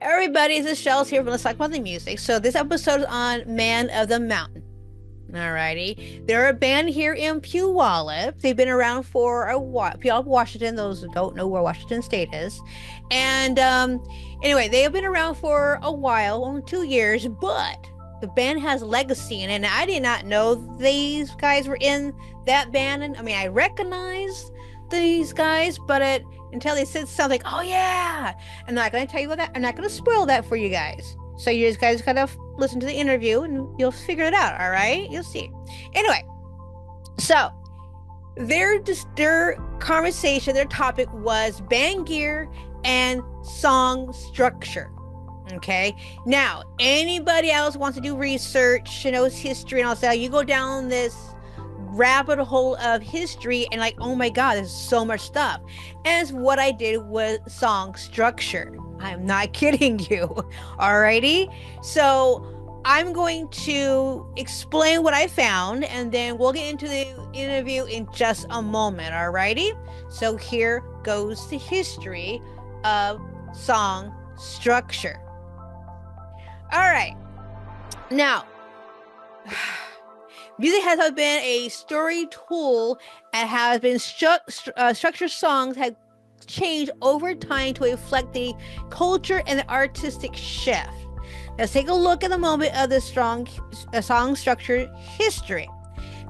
Everybody, this is Shels here from Let's Talk About the Music. So this episode is on Man of the Mountain. Alrighty. They're a band here in Puyallup. They've been around for a while. Puyallup, Washington, those who don't know where Washington State is. And anyway, they have been around for a while, only 2 years, but the band has legacy in it. And I did not know these guys were in that band. And I mean, I recognized these guys, but until they said something, oh yeah, I'm not going to tell you about that. I'm not going to spoil that for you guys. So you guys gotta listen to the interview and you'll figure it out. All right, you'll see. Anyway, so their conversation, their topic was band gear and song structure. Okay, now anybody else wants to do research, knows history and all that, you go down this rabbit hole of history and like, oh my god, there's so much stuff. And it's what I did with song structure. I'm not kidding you. Alrighty, so I'm going to explain what I found and then we'll get into the interview in just a moment. Alrighty, so here goes the history of song structure. All right, now music has been a story tool and has been structured songs have changed over time to reflect the culture and the artistic shift. Let's take a look at the moment of the song structure history.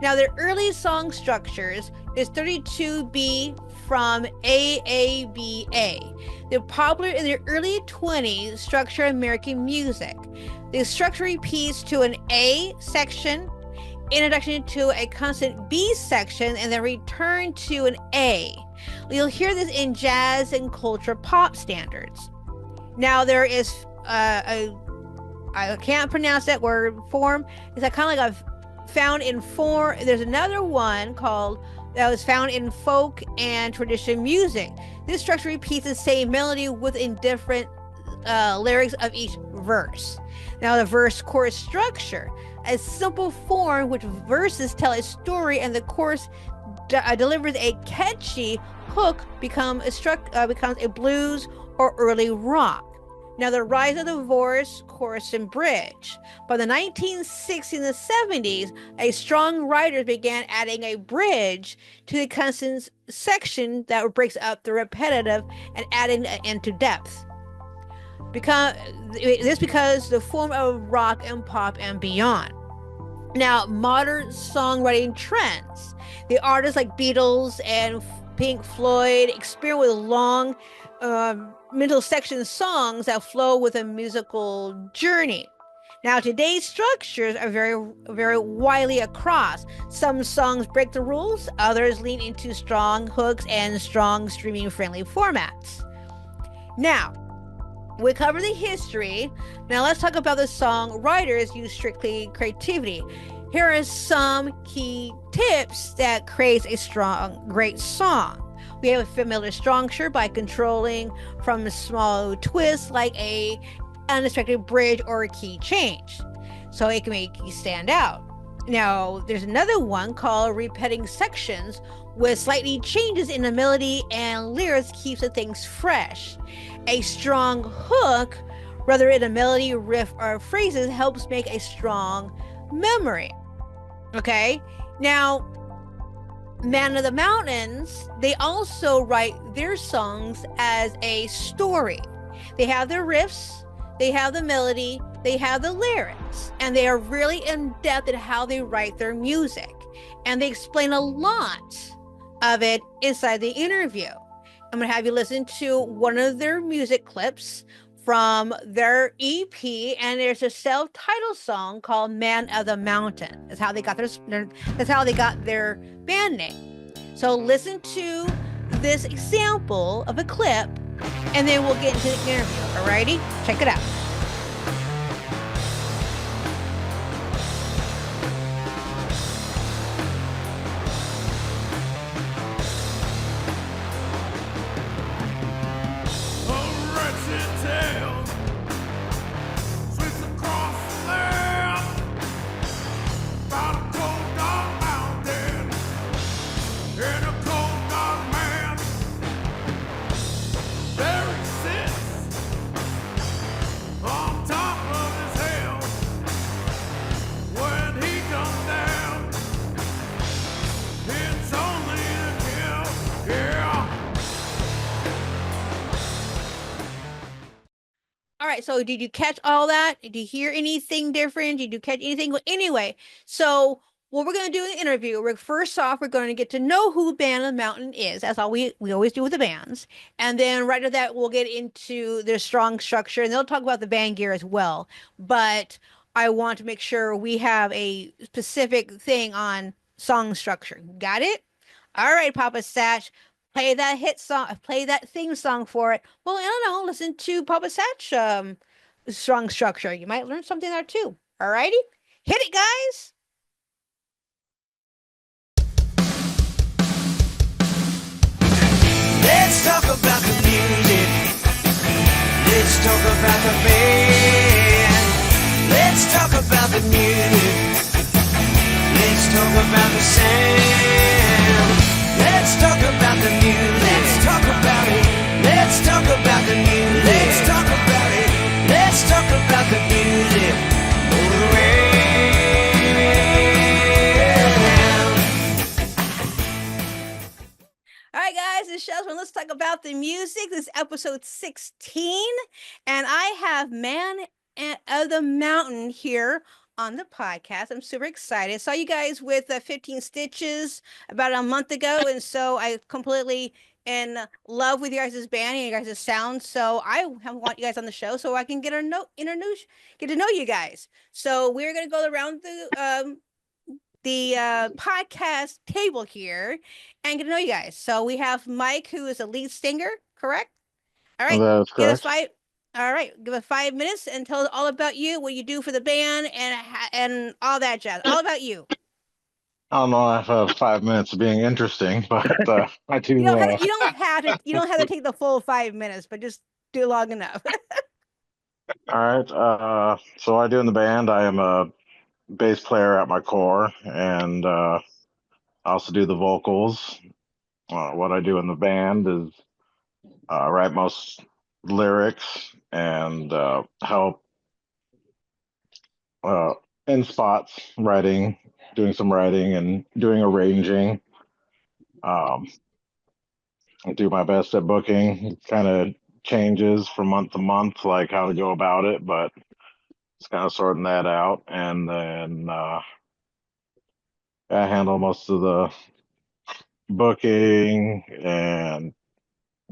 Now, the early song structures is 32B from AABA. They're popular in the early 20s structure American music. The structure repeats to an A section, introduction to a constant B section, and then return to an A. You'll hear this in jazz and culture pop standards. Now there is I can't pronounce that word, form. It's kind of like a found in form. There's another one called that was found in folk and traditional music. This structure repeats the same melody within different lyrics of each verse. Now the verse chorus structure, a simple form which verses tell a story and the chorus delivers a catchy hook becomes a blues or early rock. Now the rise of the verse, chorus, and bridge. By the 1960s and the 70s, a strong writers began adding a bridge to the constant section that breaks up the repetitive and adding into depth. Because the form of rock and pop and beyond. Now, modern songwriting trends. The artists like Beatles and Pink Floyd experiment with long middle section songs that flow with a musical journey. Now, today's structures are very, very widely across. Some songs break the rules, others lean into strong hooks and strong streaming-friendly formats. Now, we cover the history. Now let's talk about the songwriters use strictly creativity. Here are some key tips that creates a great song. We have a familiar structure by controlling from small twists like a unexpected bridge or a key change. So it can make you stand out. Now there's another one called repeating sections with slightly changes in the melody and lyrics keeps the things fresh. A strong hook, whether in a melody, riff, or phrases, helps make a strong memory. Okay? Now, Man of the Mountains, they also write their songs as a story. They have their riffs, they have the melody, they have the lyrics, and they are really in depth in how they write their music. And they explain a lot of it inside the interview. I'm going to have you listen to one of their music clips from their EP, and there's a self-titled song called Man of the Mountain. That's how they got their band name. So listen to this example of a clip, and then we'll get into the interview. Alrighty? Check it out. All right, so did you catch all that? Did you hear anything different? Did you catch anything? Well, anyway, so what we're going to do in the interview, first off, we're going to get to know who Band of the Mountain is. That's all we always do with the bands. And then right after that, we'll get into their strong structure, and they'll talk about the band gear as well. But I want to make sure we have a specific thing on song structure. Got it? All right, Papa Satch, play that hit song, play that theme song for it. Well, I don't know, listen to Papa Satch strong structure. You might learn something there too. All righty? Hit it, guys. Let's talk about the music. Let's talk about the band. Let's talk about the music. Let's talk about the sound. Let's talk about the music. Let's talk about it. Let's talk about the music. Let's talk about it. Let's talk about the music. All the way around. All right, guys, it's Shels. Let's talk about the music. This is episode 16, and I have Man of the Mountain here on the podcast. I'm super excited. Saw you guys with 15 Stitches about a month ago, and so I completely in love with you guys' band and you guys' sound. So I want you guys on the show so I can get to know you guys. So we're gonna go around the podcast table here and get to know you guys. So we have Mike, who is a lead singer, correct? All right, That's give us correct. 5. All right, give us 5 minutes and tell us all about you, what you do for the band, and all that jazz. All about you. I don't know if I have 5 minutes of being interesting, but I You do. don't have to, you don't have to take the full 5 minutes, but just do long enough. All right. So I do in the band. I am a bass player at my core, and I also do the vocals. What I do in the band is write most lyrics and help uh, in spots, writing, doing some writing, and doing arranging. Um, I do my best at booking. It kind of changes from month to month, like how to go about it, but it's kind of sorting that out. And then I handle most of the booking and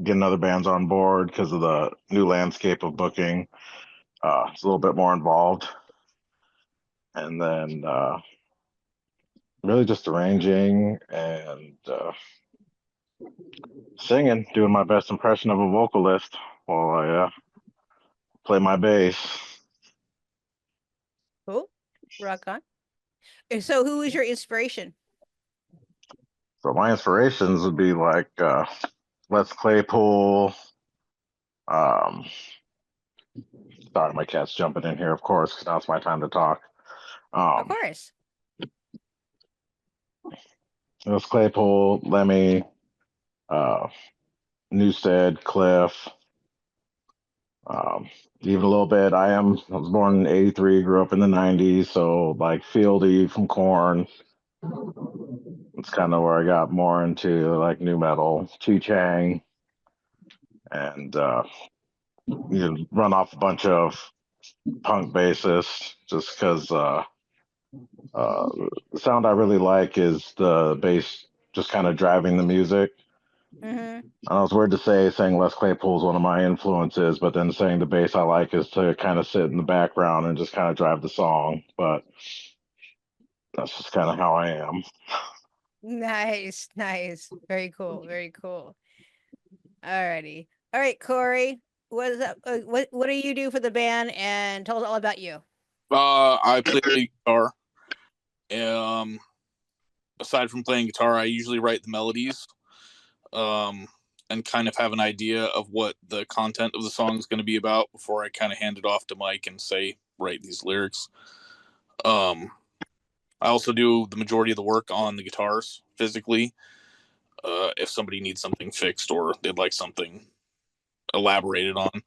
getting other bands on board because of the new landscape of booking. It's a little bit more involved. And then really just arranging and singing, doing my best impression of a vocalist while I play my bass. Cool. Rock on. And so who is your inspiration? So my inspirations would be like Les Claypool. Um, Sorry, my cat's jumping in here, of course, because now it's my time to talk. Of Um, course. Les Claypool, Lemmy, uh, Newstead, Cliff, even a little bit. I was born in '83, grew up in the '90s, so like Fieldy from Korn. It's kind of where I got more into like new metal, Chi Chang, and you run off a bunch of punk bassists just because uh, the sound I really like is the bass just kind of driving the music. Mm-hmm. I know it's weird to say saying Les Claypool is one of my influences, but then saying the bass I like is to kind of sit in the background and just kind of drive the song. But that's just kind of how I am. Nice, nice. Very cool, very cool. Alrighty. All right, Corey. What is up? What do you do for the band? And tell us all about you. I play the guitar. Aside from playing guitar, I usually write the melodies, and kind of have an idea of what the content of the song is going to be about before I kind of hand it off to Mike and say, write these lyrics. I also do the majority of the work on the guitars physically. If somebody needs something fixed or they'd like something elaborated on,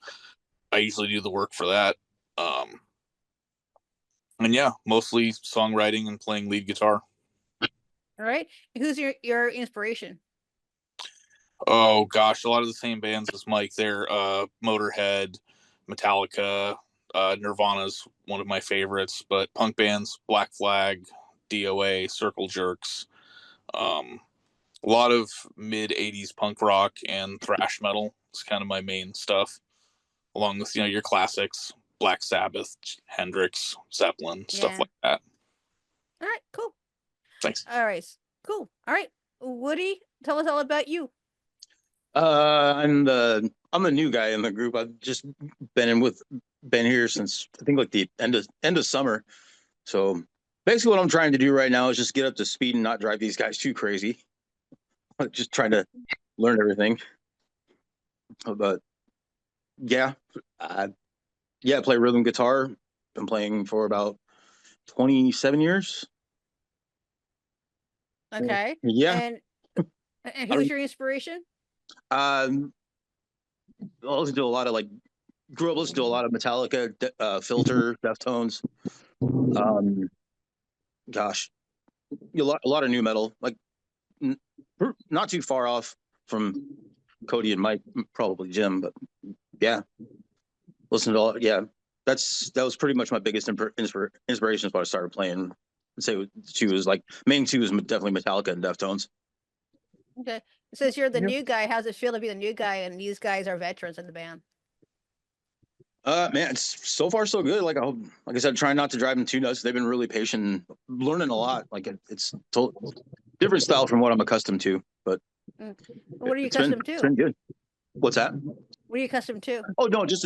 I usually do the work for that. And yeah, mostly songwriting and playing lead guitar. All right. Who's your inspiration? Oh gosh, a lot of the same bands as Mike. They're Motorhead, Metallica, Nirvana's one of my favorites, but punk bands, Black Flag, DOA, Circle Jerks, a lot of mid 80s punk rock and thrash metal is kind of my main stuff, along with your classics, Black Sabbath, Hendrix, Zeppelin, stuff like that. All right, cool. Thanks. All right, cool. All right, Woody, tell us all about you. I'm a new guy in the group. I've just been here since I think like the end of summer. So basically what I'm trying to do right now is just get up to speed and not drive these guys too crazy. Just trying to learn everything. But yeah, I play rhythm guitar. Been playing for about 27 years. Okay. Yeah. And who's your inspiration? I listen to a lot of grew up listening to a lot of Metallica, Filter, Deftones. Gosh, a lot of new metal, not too far off from Cody and Mike, probably Jim, but yeah, listen to all. Yeah, that was pretty much my biggest inspiration when I started playing. I'd say main two was definitely Metallica and Deftones. Okay, since you're the new guy, how's it feel to be the new guy and these guys are veterans in the band? Man, it's so far so good. Like I said, trying not to drive them too nuts. They've been really patient, learning a lot. It's different style from what I'm accustomed to. But what are you accustomed to? It's been good. What's that? What are you accustomed to? Oh no, just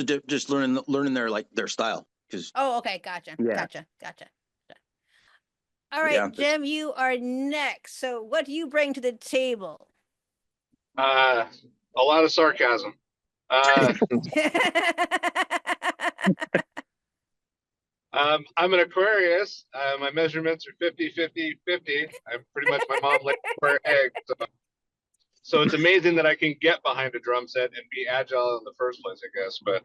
learning their style. Oh, okay, gotcha. Yeah. Gotcha. All right, Jim, you are next. So, what do you bring to the table? A lot of sarcasm. I'm an Aquarius. My measurements are 50, 50, 50. I'm pretty much my mom laid a square egg. So it's amazing that I can get behind a drum set and be agile in the first place, I guess. But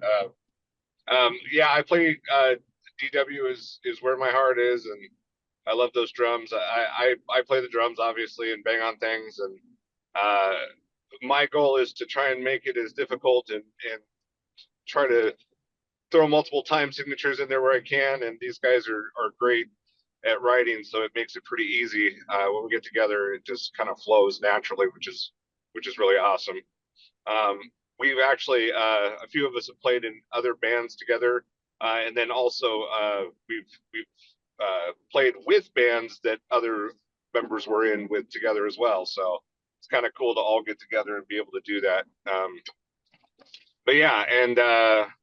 yeah, I play DW is where my heart is, and I love those drums. I play the drums obviously and bang on things, and my goal is to try and make it as difficult and try to throw multiple time signatures in there where I can. And these guys are great at writing, so it makes it pretty easy. When we get together, it just kind of flows naturally, which is really awesome. We've actually a few of us have played in other bands together, and then also we've played with bands that other members were in with together as well. So it's kind of cool to all get together and be able to do that. But yeah, and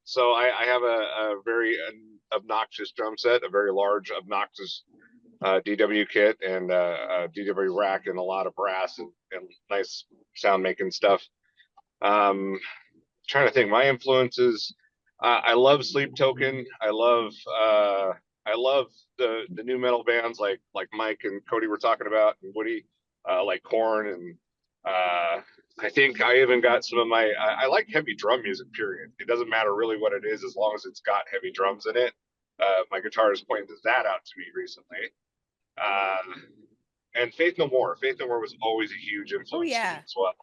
so I have a very obnoxious drum set, a very large, obnoxious DW kit, and a DW rack, and a lot of brass and nice sound making stuff. Trying to think, my influences. I love Sleep Token. I love the new metal bands like Mike and Cody were talking about, and Woody, like Korn, and I think I even got some of I like heavy drum music, period. It doesn't matter really what it is as long as it's got heavy drums in it. My guitarist pointed that out to me recently. And Faith No More. Faith No More was always a huge influence to me as well.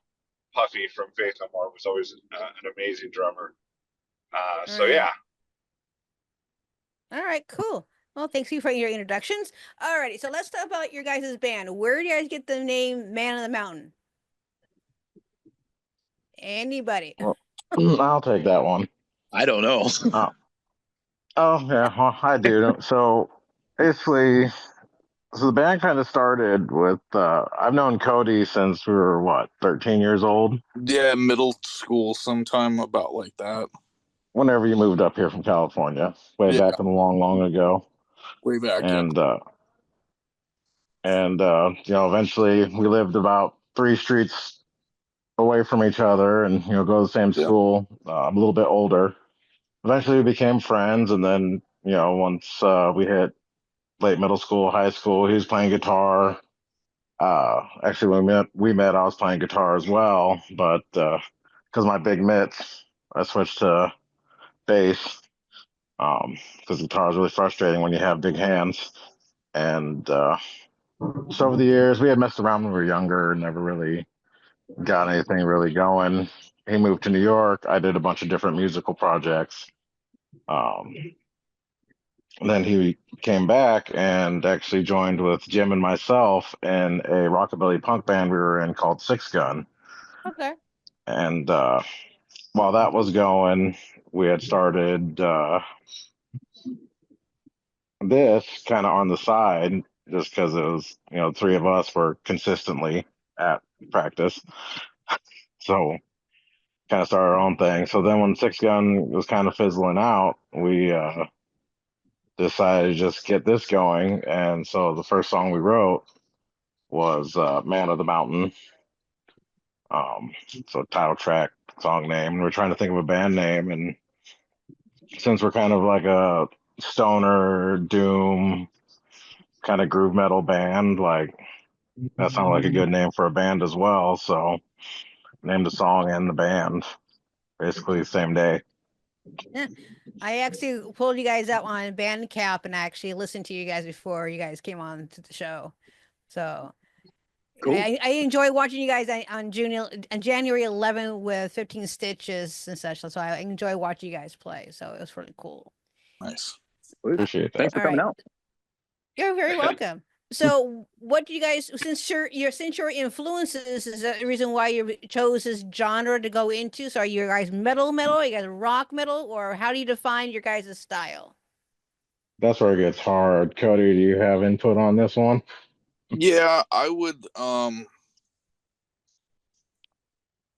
Puffy from Faith No More was always an amazing drummer. So yeah. All right, cool. Well, thanks you for your introductions. All righty, so let's talk about your guys' band. Where do you guys get the name Man of the Mountain? Anybody? Well, I'll take that one. I don't know. Oh yeah, well, I do. So basically, the band kind of started with I've known Cody since we were 13 years old. Yeah, middle school sometime, about like that. Whenever you moved up here from California, way back in the long ago. Way back, and eventually we lived about 3 streets away from each other, and go to the same school. I'm a little bit older. Eventually we became friends, and then once we hit late middle school, high school, he was playing guitar. Actually, when we met, I was playing guitar as well, but because my big mitts, I switched to bass, because guitar is really frustrating when you have big hands. And so over the years, we had messed around when we were younger and never really got anything really going. He moved to New York. I did a bunch of different musical projects. And then he came back and actually joined with Jim and myself in a rockabilly punk band we were in called Six Gun. Okay. And while that was going, we had started this kind of on the side just because it was, three of us were consistently at practice. So kind of started our own thing. So then when Six Gun was kind of fizzling out, we decided to just get this going. And so the first song we wrote was Man of the Mountain. So title track, song name. And we're trying to think of a band name. And since we're kind of like a stoner, doom, kind of groove metal band, like that sounded like a good name for a band as well. So named the song and the band basically the same day. Yeah. I actually pulled you guys up on Bandcamp and actually listened to you guys before you guys came on to the show. So Cool. I enjoy watching you guys on January 11th with 15 Stitches and such. So I enjoy watching you guys play. So it was really cool. Nice. Appreciate that. Thanks for All coming right. out. You're very welcome. So what do you guys, since your influences is that the reason why you chose this genre to go into? So are you guys metal, are you guys rock metal, or how do you define your guys' style? That's where it gets hard. Cody, do you have input on this one? Yeah, I would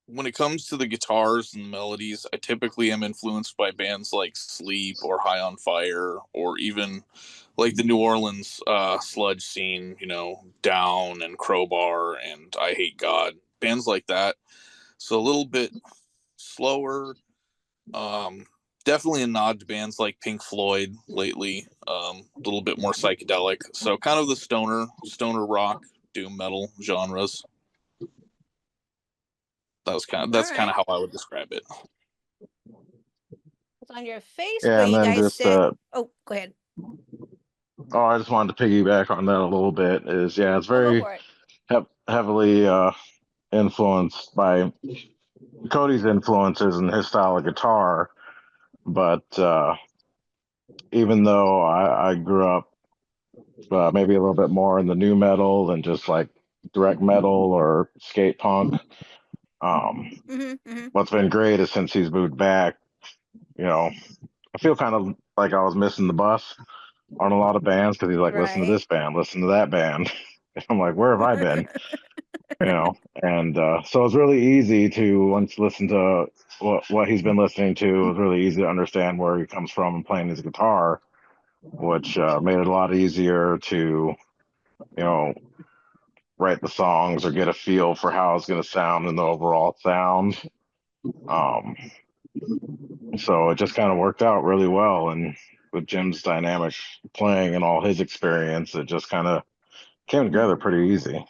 when it comes to the guitars and the melodies, I typically am influenced by bands like Sleep or High on Fire, or even like the New Orleans sludge scene, Down and Crowbar and I Hate God, bands like that. So a little bit slower. Definitely a nod to bands like Pink Floyd lately. A little bit more psychedelic. So kind of the stoner rock, doom metal genres. That's kind of how I would describe it. On your Facebook, Yeah, and you then guys just said, "Oh, go ahead." I just wanted to piggyback on that a little bit. It's Oh, go very for it. heavily influenced by Cody's influences and his style of guitar. But even though I grew up maybe a little bit more in the new metal than just like direct metal or skate punk, what's been great is since he's moved back, I feel kind of like I was missing the bus on a lot of bands because he's like, listen to Right. this band, listen to that band. I'm like, where have I been? And so it's really easy to once listen to what he's been listening to. It was really easy to understand where he comes from and playing his guitar, which made it a lot easier to write the songs or get a feel for how it's going to sound in the overall sound. So it just kind of worked out really well, and with Jim's dynamic playing and all his experience, it just kind of came together pretty easy.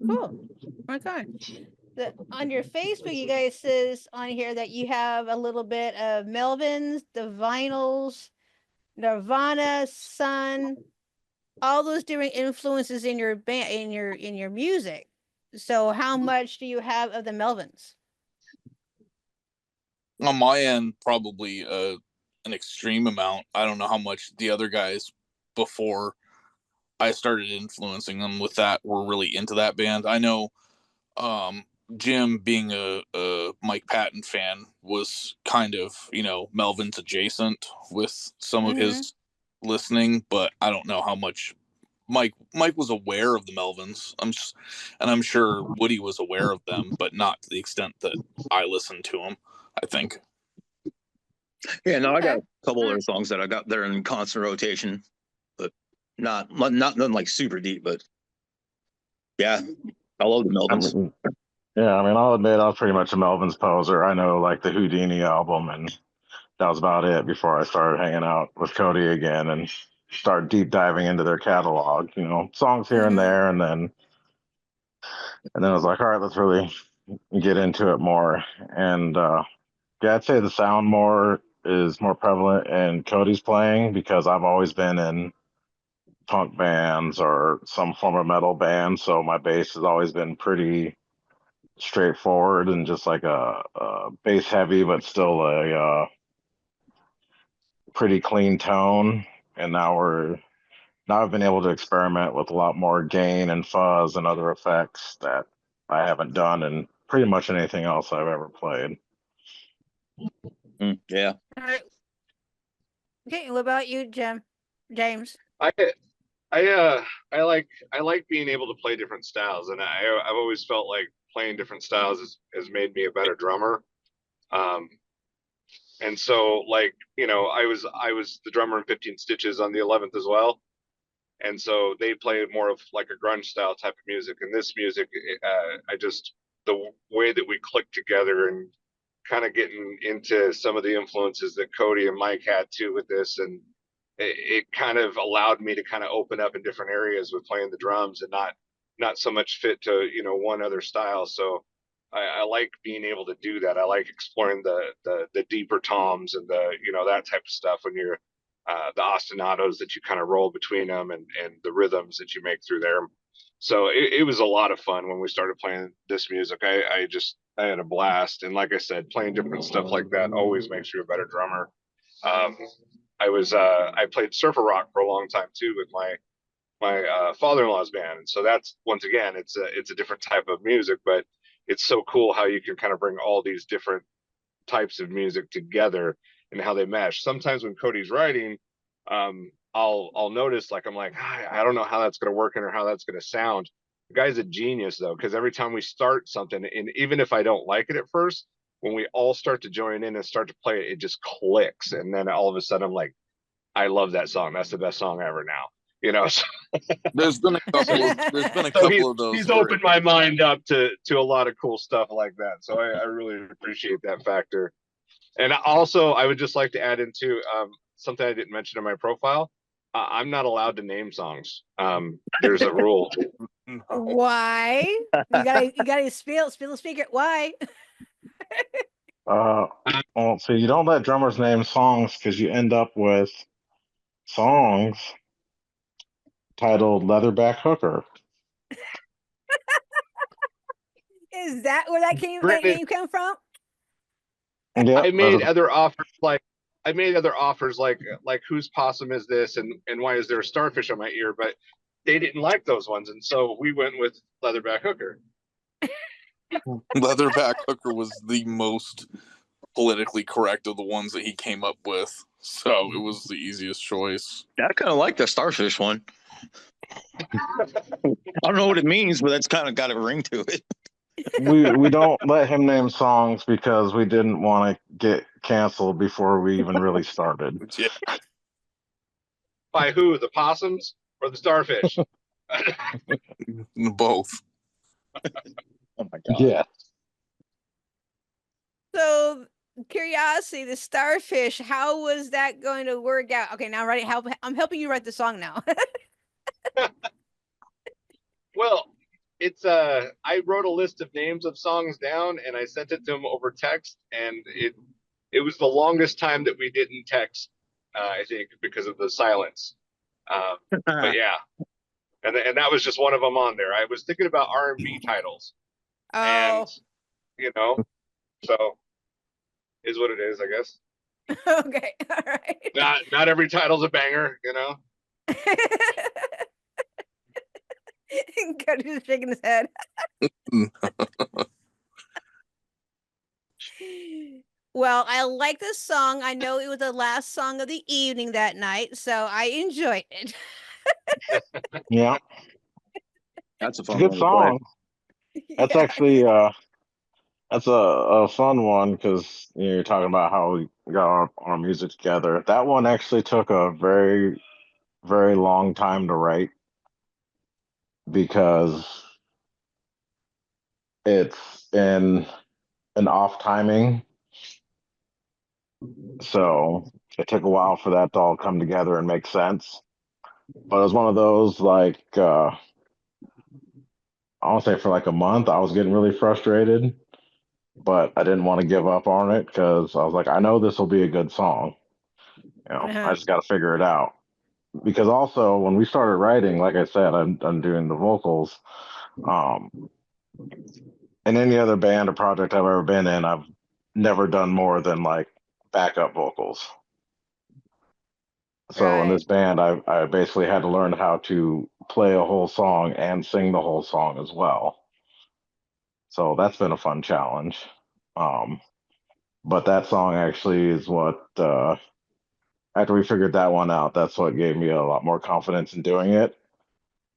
Cool. Okay. On your Facebook, you guys says on here that you have a little bit of Melvins, the Vinyls, Nirvana, Sun, all those different influences in your band, in your music. So how much do you have of the Melvins? On my end, probably an extreme amount. I don't know how much the other guys before I started influencing them with that were really into that band. I know Jim, being a Mike Patton fan, was kind of, Melvin's adjacent with some of his listening, but I don't know how much Mike was aware of the Melvins. I'm sure Woody was aware of them, but not to the extent that I listened to them, I think. Yeah, no, I got a couple other songs that I got there in constant rotation, but not nothing like super deep. But yeah, I love the Melvins. I'll admit I was pretty much a Melvins poser. I know like the Houdini album, and that was about it before I started hanging out with Cody again and start deep diving into their catalog. Songs here and there, and then I was like, all right, let's really get into it more. And yeah, I'd say the sound is more prevalent in Cody's playing because I've always been in punk bands or some form of metal band, so my bass has always been pretty straightforward and just like a bass heavy, but still a pretty clean tone, and now I've been able to experiment with a lot more gain and fuzz and other effects that I haven't done in pretty much anything else I've ever played. Yeah. All right. Okay, what about you, James? I like being able to play different styles, and I've always felt like playing different styles has made me a better drummer. And so, like, I was the drummer in 15 Stitches on the 11th as well, and so they play more of like a grunge style type of music. And this music, the way that we clicked together and kind of getting into some of the influences that Cody and Mike had too with this, and it kind of allowed me to kind of open up in different areas with playing the drums and not so much fit to one other style. So I like being able to do that. I like exploring the deeper toms and that type of stuff when you're the ostinatos that you kind of roll between them and the rhythms that you make through there. So it was a lot of fun when we started playing this music. I had a blast, and like I said, playing different stuff like that always makes you a better drummer. I played surfer rock for a long time too with my father-in-law's band, and so that's, once again, it's a different type of music, but it's so cool how you can kind of bring all these different types of music together and how they mesh. Sometimes when Cody's writing, I'll notice, like, I'm like, I don't know how that's going to work in or how that's going to sound. The guy's a genius though, because every time we start something, and even if I don't like it at first, when we all start to join in and start to play it, it just clicks, and then all of a sudden I'm like, I love that song. That's the best song ever now. So There's been a couple of those. He's opened my mind up to a lot of cool stuff like that. So I really appreciate that factor. And also, I would just like to add into something I didn't mention in my profile. I'm not allowed to name songs. There's a rule. Why? You gotta spill the secret. Why? Well, so you don't let drummers name songs because you end up with songs titled Leatherback Hooker. Is that where that name came from? Yep, I made other offers like whose possum is this, and why is there a starfish on my ear? But they didn't like those ones, and so we went with Leatherback Hooker. Leatherback Hooker was the most politically correct of the ones that he came up with, so it was the easiest choice. I kind of like the starfish one. I don't know what it means, but that's kind of got a ring to it. We don't let him name songs because we didn't want to get canceled before we even really started. Yeah. By who? The possums or the starfish? Both. Oh my god. Yeah. So, curiosity, the starfish, how was that going to work out? Okay, now I'm helping you write the song now. Well, it's I wrote a list of names of songs down and I sent it to him over text, and it was the longest time that we didn't text, I think, because of the silence. But yeah, and that was just one of them on there. I was thinking about R&B titles, and so is what it is, I guess. Okay, all right. Not every title's a banger, Cody's shaking his head. Well, I like this song. I know it was the last song of the evening that night, so I enjoyed it. Yeah. That's a fun Good song. That's actually that's a fun one because you're talking about how we got our music together. That one actually took a very, very long time to write because it's in an off timing. So it took a while for that to all come together and make sense. But it was one of those, like, I want to say for like a month, I was getting really frustrated, but I didn't want to give up on it because I was like, I know this will be a good song. I just got to figure it out. Because also, when we started writing, like I said, I'm doing the vocals. In any other band or project I've ever been in, I've never done more than like backup vocals. So in Right. this band, I basically had to learn how to play a whole song and sing the whole song as well. So that's been a fun challenge. Um, but that song actually is what after we figured that one out, that's what gave me a lot more confidence in doing it.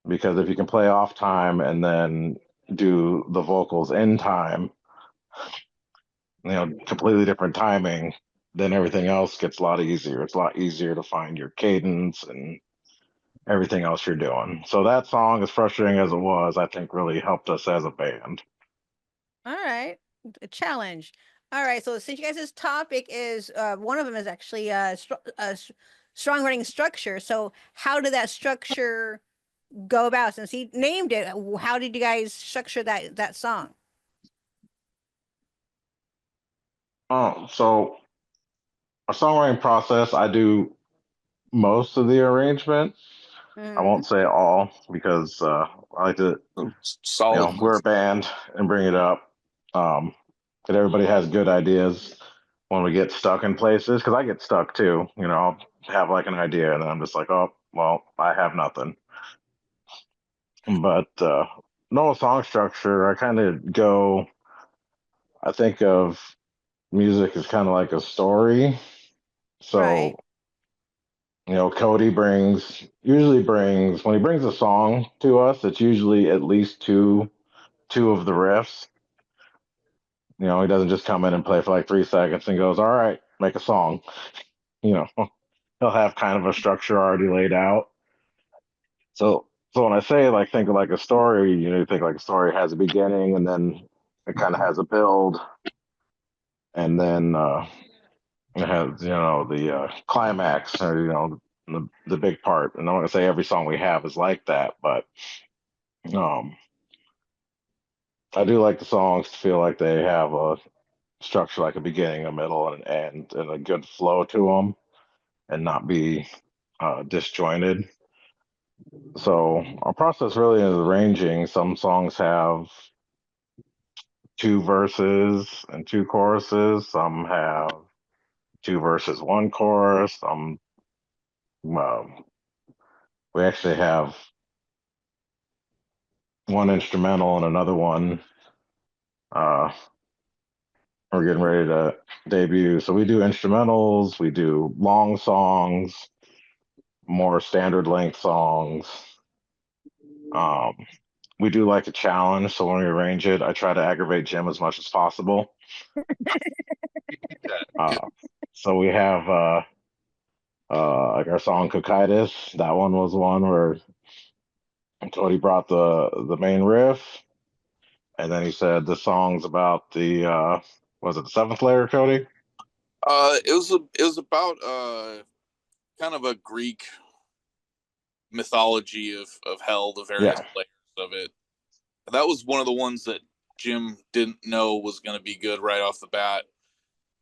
Because if you can play off time and then do the vocals in time, completely different timing, then everything else gets a lot easier. It's a lot easier to find your cadence and everything else you're doing. So that song, as frustrating as it was, I think really helped us as a band. All right. A challenge. All right. So since you guys' topic is one of them is actually strong writing structure. So how did that structure go about? Since he named it, how did you guys structure that song? So a songwriting process, I do most of the arrangement. I Hmm. won't say all because I like to, Solid. we're a band and bring it up. That everybody has good ideas when we get stuck in places because I get stuck too. I'll have like an idea and then I'm just like, oh, well, I have nothing. But no song structure. I kind of go. I think of music as kind of like a story. Right. So Cody usually brings when he brings a song to us, it's usually at least two of the riffs. He doesn't just come in and play for like 3 seconds and goes, all right, make a song. You know, he'll have kind of a structure already laid out. So when I say like think of like a story, you think like a story has a beginning and then it kind of has a build and then it has the climax or the big part. And I'm not gonna say every song we have is like that, but um, I do like the songs to feel like they have a structure, like a beginning, a middle, and an end, and a good flow to them, and not be disjointed. So our process really is arranging. Some songs have two verses and two choruses. Some have two verses, one chorus. Um, we actually have one instrumental and another one. Uh, we're getting ready to debut. So we do instrumentals, we do long songs, more standard length songs. Um, we do like a challenge. So when we arrange it, I try to aggravate Jim as much as possible. Yeah. Uh, so we have like our song Cocytus. That one was one where Cody brought the main riff, and then he said the song's about the was it the seventh layer, Cody? It was about kind of a Greek mythology of hell, the various Yeah, layers of it. That was one of the ones that Jim didn't know was going to be good right off the bat,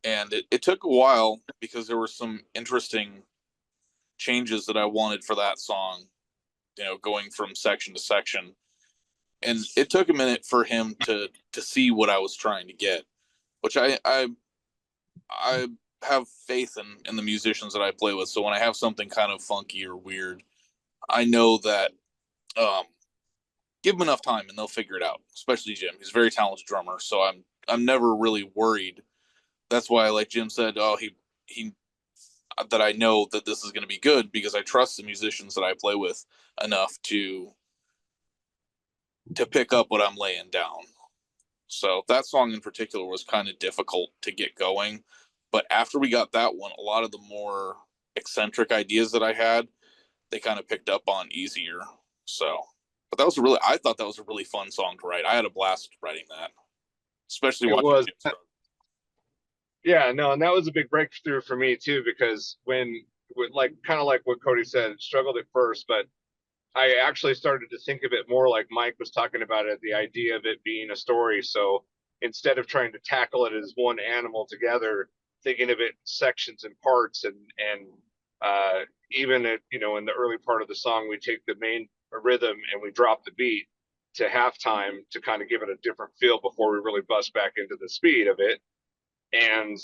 and it took a while because there were some interesting changes that I wanted for that song. Going from section to section, and it took a minute for him to see what I was trying to get, which I have faith in the musicians that I play with. So when I have something kind of funky or weird, I know that um, give them enough time and they'll figure it out. Especially Jim, he's a very talented drummer, so I'm never really worried. That's why, like Jim said, oh he that I know that this is going to be good because I trust the musicians that I play with enough to pick up what I'm laying down. So that song in particular was kind of difficult to get going. But after we got that one, a lot of the more eccentric ideas that I had, they kind of picked up on easier. So, but I thought that was a really fun song to write. I had a blast writing that, especially It watching was. Jim struggle. Yeah, no, and that was a big breakthrough for me too, because like kind of like what Cody said, struggled at first, but I actually started to think of it more like Mike was talking about it, the idea of it being a story. So instead of trying to tackle it as one animal together, thinking of it sections and parts, and even at in the early part of the song, we take the main rhythm and we drop the beat to halftime to kind of give it a different feel before we really bust back into the speed of it. And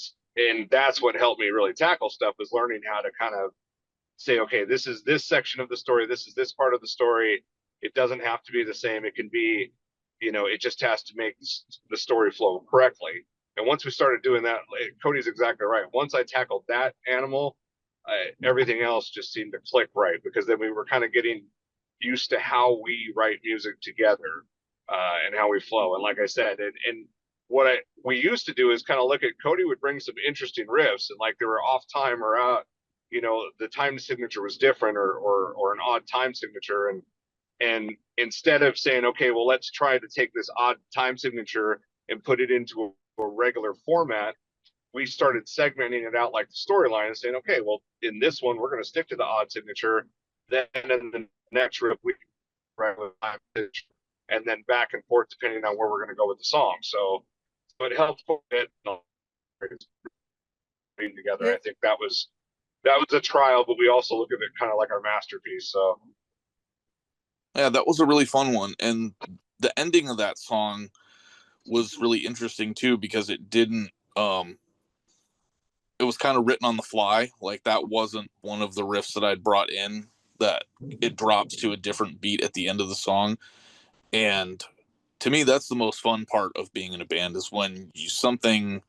that's what helped me really tackle stuff, was learning how to kind of say, okay, this is this section of the story, this is this part of the story. It doesn't have to be the same. It can be, it just has to make the story flow correctly. And once we started doing that, Cody's exactly right. Once I tackled that animal, everything else just seemed to click right, because then we were kind of getting used to how we write music together, and how we flow. And like I said, and what we used to do is kind of look at, Cody would bring some interesting riffs, and like they were off time or out, the time signature was different, or an odd time signature, and instead of saying, okay, well, let's try to take this odd time signature and put it into a regular format, we started segmenting it out like the storyline and saying, okay, well, in this one, we're going to stick to the odd signature. Then in the next riff, we regular time signature, and then back and forth depending on where we're going to go with the song. So it helped a bit together. I think that was a trial, but we also look at it kind of like our masterpiece. So yeah, that was a really fun one. And the ending of that song was really interesting too, because it didn't it was kind of written on the fly. Like, that wasn't one of the riffs that I'd brought in, that it drops to a different beat at the end of the song. And to me, that's the most fun part of being in a band, is when something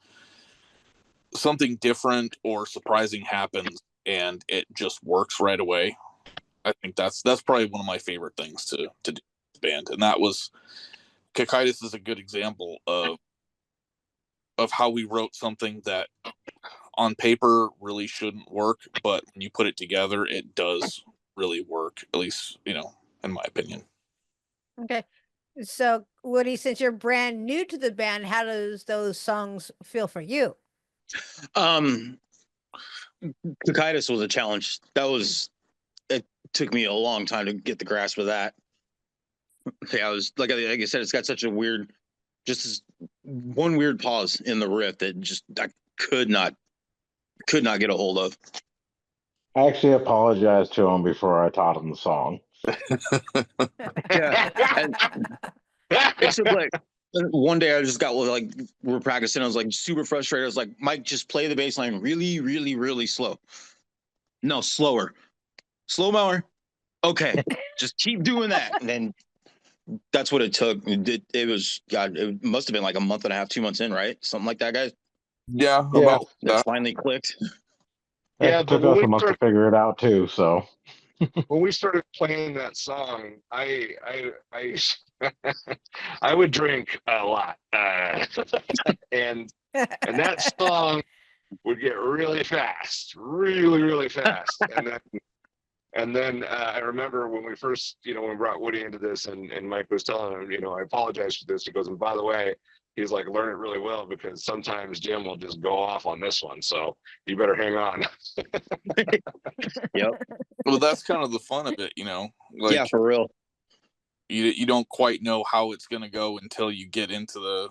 different or surprising happens and it just works right away. I think that's probably one of my favorite things to do with the band. And that was, Cocytus is a good example of how we wrote something that on paper really shouldn't work, but when you put it together, it does really work, at least, in my opinion. Okay. So, Woody, since you're brand new to the band, how does those songs feel for you? Cocytus was a challenge. It took me a long time to get the grasp of that. Yeah, I was like I said, it's got such a weird, just this one weird pause in the riff that just I could not get a hold of. I actually apologized to him before I taught him the song. Yeah, and it's like one day I just got like, we're practicing. I was like super frustrated. I was like, Mike, just play the bass line really, really, really slow. No, slower, slow more. Okay, just keep doing that. And then that's what it took. It was, God, it must have been like a month and a half, 2 months in, right? Something like that, guys. Yeah, about that finally clicked. Yeah, it took us a month to figure it out too. So when we started playing that song, I I would drink a lot, and that song would get really fast, really, really fast, and then I remember when we first, when we brought Woody into this, and Mike was telling him, I apologize for this. He goes, and by the way, he's like, learn it really well, because sometimes Jim will just go off on this one, so you better hang on. Yep. Well, that's kind of the fun of it, Like, yeah, for real. You don't quite know how it's gonna go until you get into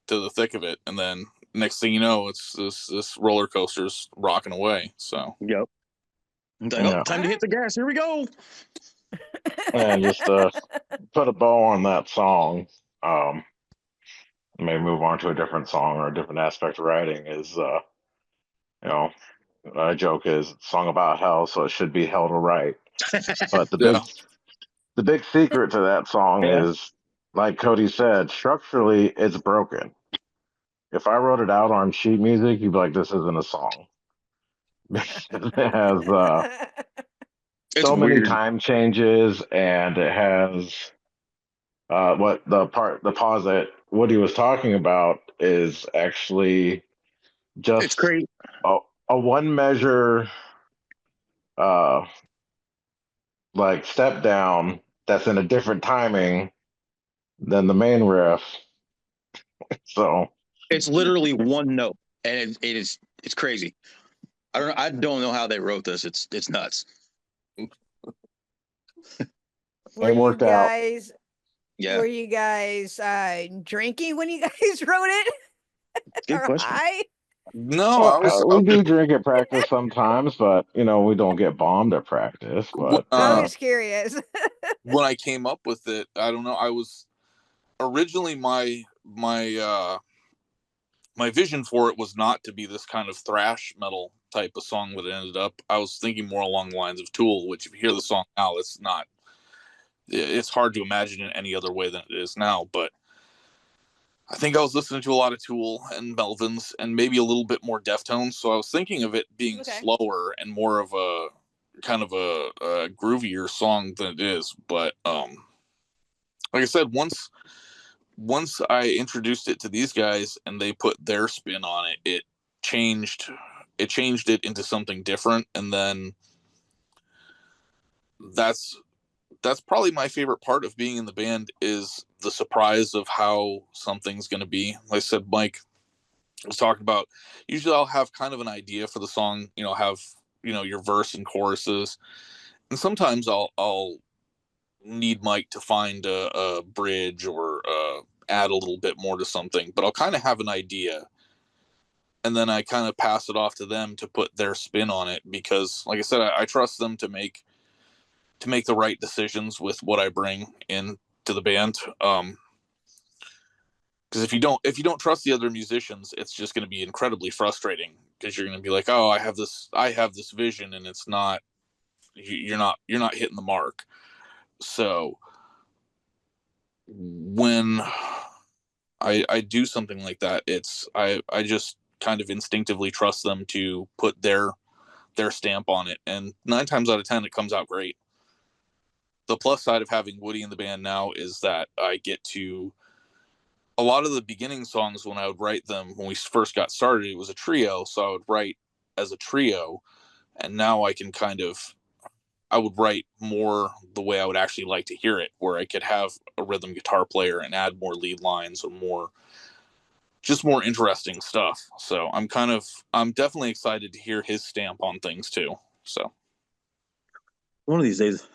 the thick of it, and then next thing you know, it's this roller coaster's rocking away. So Yep. Like, time to hit the gas. Here we go. And just put a bow on that song. Maybe move on to a different song or a different aspect of writing is, a joke is it's a song about hell, so it should be hell to write. But the big secret to that song is, like Cody said, structurally it's broken. If I wrote it out on sheet music, you'd be like, this isn't a song. It has so many time changes, and it has the pause that Woody was talking about is actually just it's great. A one measure like step down that's in a different timing than the main riff. So it's literally one note, and it's crazy. I don't know how they wrote this. It's nuts. Were you guys drinking when you guys wrote it? Good question. No, we do drink at practice sometimes, but we don't get bombed at practice. But I'm just curious. When I came up with it, I don't know. I was originally my vision for it was not to be this kind of thrash metal type of song would have ended up. I was thinking more along the lines of Tool, which if you hear the song now, it's hard to imagine it any other way than it is now. But I think I was listening to a lot of Tool and Melvins and maybe a little bit more Deftones. So I was thinking of it being slower and more of a kind of a groovier song than it is. But like I said, once I introduced it to these guys and they put their spin on it, it changed it into something different. And then that's probably my favorite part of being in the band, is the surprise of how something's going to be. Like I said, Mike was talking about, usually I'll have kind of an idea for the song, have, your verse and choruses. And sometimes I'll need Mike to find a bridge or add a little bit more to something, but I'll kind of have an idea. And then I kind of pass it off to them to put their spin on it, because like I said, I trust them to make the right decisions with what I bring in to the band. Because if you don't trust the other musicians, it's just going to be incredibly frustrating, because you're going to be like, oh, I have this vision, and it's not, you're not hitting the mark. So when I do something like that, I just kind of instinctively trust them to put their stamp on it, and 9 times out of 10 it comes out great. The plus side of having Woody in the band now is that I get to, a lot of the beginning songs when I would write them when we first got started, it was a trio, so I would write as a trio, and now I would write more the way I would actually like to hear it, where I could have a rhythm guitar player and add more lead lines or more interesting stuff. So I'm definitely excited to hear his stamp on things too. So one of these days,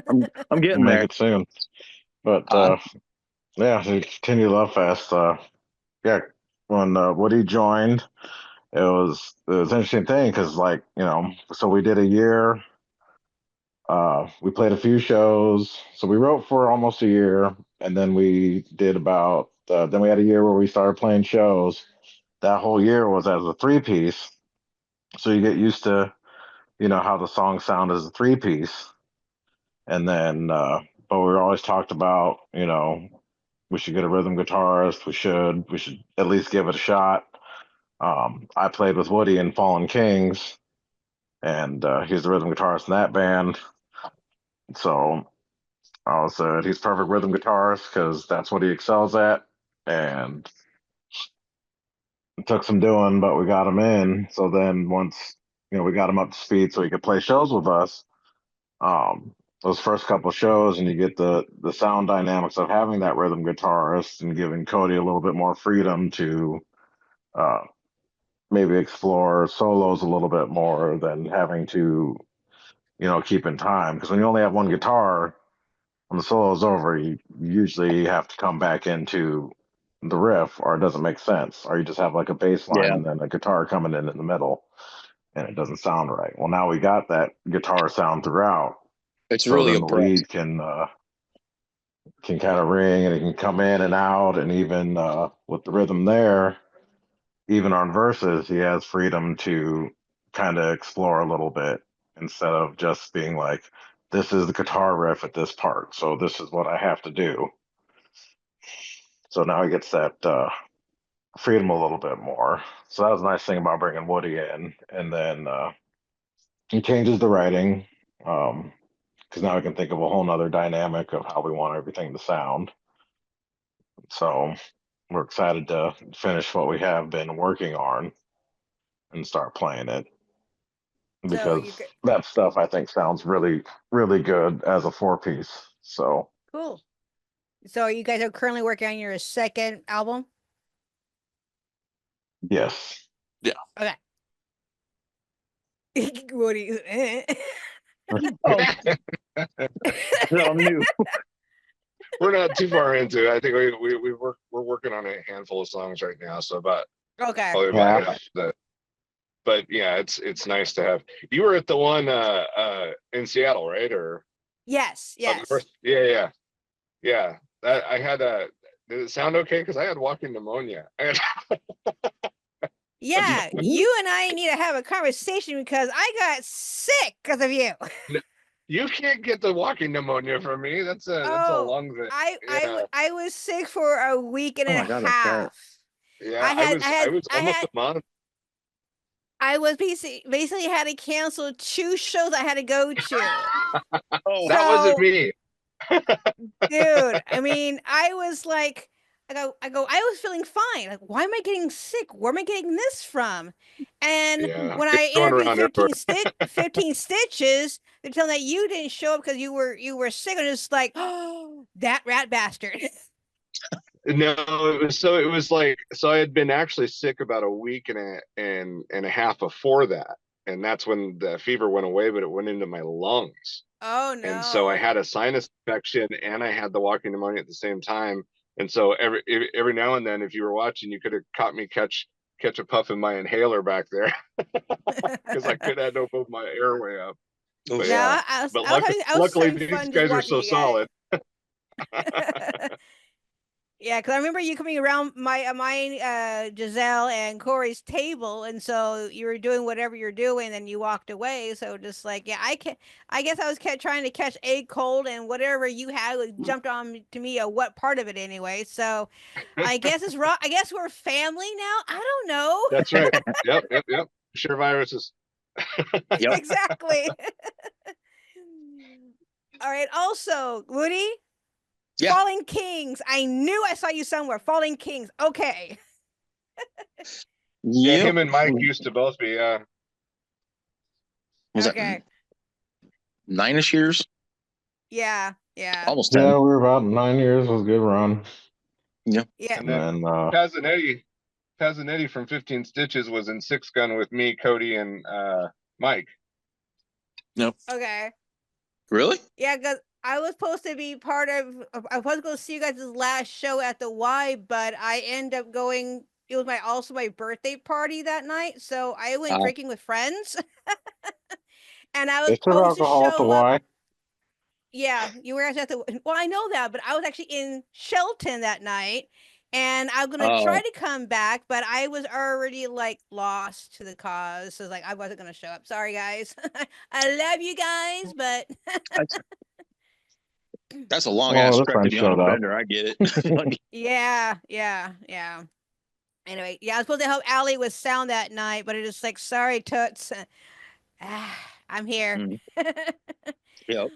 I'm getting Make there. it soon. But yeah, to continue Love Fest. Yeah, when Woody joined, it was an interesting thing, because so we did a year. We played a few shows, so we wrote for almost a year, and then we did then we had a year where we started playing shows. That whole year was as a 3-piece, so you get used to how the songs sound as a 3-piece. And then but we always talked about, we should get a rhythm guitarist. We should at least give it a shot. I played with Woody in Fallen Kings, and he's the rhythm guitarist in that band. So I said he's perfect rhythm guitarist, because that's what he excels at. And it took some doing, but we got him in. So then once we got him up to speed so he could play shows with us, those first couple shows, and you get the sound dynamics of having that rhythm guitarist and giving Cody a little bit more freedom to maybe explore solos a little bit more than having to keep in time, because when you only have one guitar, when the solo's over, you usually have to come back into the riff, or it doesn't make sense, or you just have like a bass line and then a guitar coming in the middle, and it doesn't sound right. Well, now we got that guitar sound throughout. It's So really then the lead can kind of ring, and it can come in and out, and even with the rhythm there, even on verses, he has freedom to kind of explore a little bit, instead of just being like, this is the guitar riff at this part, so this is what I have to do. So now he gets that freedom a little bit more. So that was a nice thing about bringing Woody in. And then he changes the writing, because now we can think of a whole nother dynamic of how we want everything to sound. So we're excited to finish what we have been working on and start playing it, because that stuff I think sounds really, really good as a 4-piece. So Cool. So you guys are currently working on your second album? yes. Yeah. Okay. What do you? Oh, no, I'm new. We're not too far into it. I think we're working on a handful of songs right now, so Okay. probably about half that. But yeah, it's nice to have. You were at the one in Seattle, right? Or Yes. Yes. Yeah. I had a. Did it sound okay? Because I had walking pneumonia. Yeah, you and I need to have a conversation because I got sick because of you. You can't get the walking pneumonia from me. That's a lung thing. I was sick for a week and Oh a my God, that's right. half. Yeah, I was almost a month. I was basically had to cancel 2 shows I had to go to. Oh, That wasn't me. Dude, I mean, I was like, I was feeling fine. Like, why am I getting sick? Where am I getting this from? And Yeah, when it's I going interviewed around everywhere. 15 stitches, they're telling that you didn't show up because you were sick. And it's like, oh, that rat bastard. No, it was like I had been actually sick about a week and a half before that, and that's when the fever went away, but it went into my lungs. Oh And so I no. had a sinus infection and I had the walking pneumonia at the same time. And so every now and then, if you were watching, you could have caught me catch a puff in my inhaler back there because I could have opened my airway up. But No, yeah, but I was luckily having these fun just guys are watching so you guys. solid. Yeah, because I remember you coming around Giselle and Corey's table, and so you were doing whatever you're doing, and you walked away. So just like, yeah, I guess I was trying to catch a cold, and whatever you had jumped on to me. What part of it anyway? So I guess it's wrong. I guess we're family now. I don't know. That's right. Yep. Sure, viruses. Yep. Exactly. All right. Also, Woody. Yeah. Falling Kings. I knew I saw you somewhere. Falling Kings. Okay. Yeah, Yep. him and Mike used to both be. Was Okay. that 9ish years? Yeah. Yeah. Almost 10. Yeah, we were about 9 years. It was a good run. Yeah. And then Pazanetti from 15 Stitches was in 6 Gun with me, Cody, and Mike. Okay. Really? Yeah, because I was supposed to be part of. I was going to see you guys' last show at the Y, but I end up going. It was also my birthday party that night, so I went drinking with friends, and I was They serve supposed to alcohol at the show up. Y. Yeah, you were actually at the. Well, I know that, but I was actually in Shelton that night, and I'm gonna try to come back, but I was already like lost to the cause, so like I wasn't gonna show up. Sorry, guys. I love you guys, but That's a long Well, ass the trek to friends be on a showed up. bender. I get it. Like, yeah. Anyway, yeah, I was supposed to help Allie with sound that night, but it was like, sorry, Toots. I'm here. yep.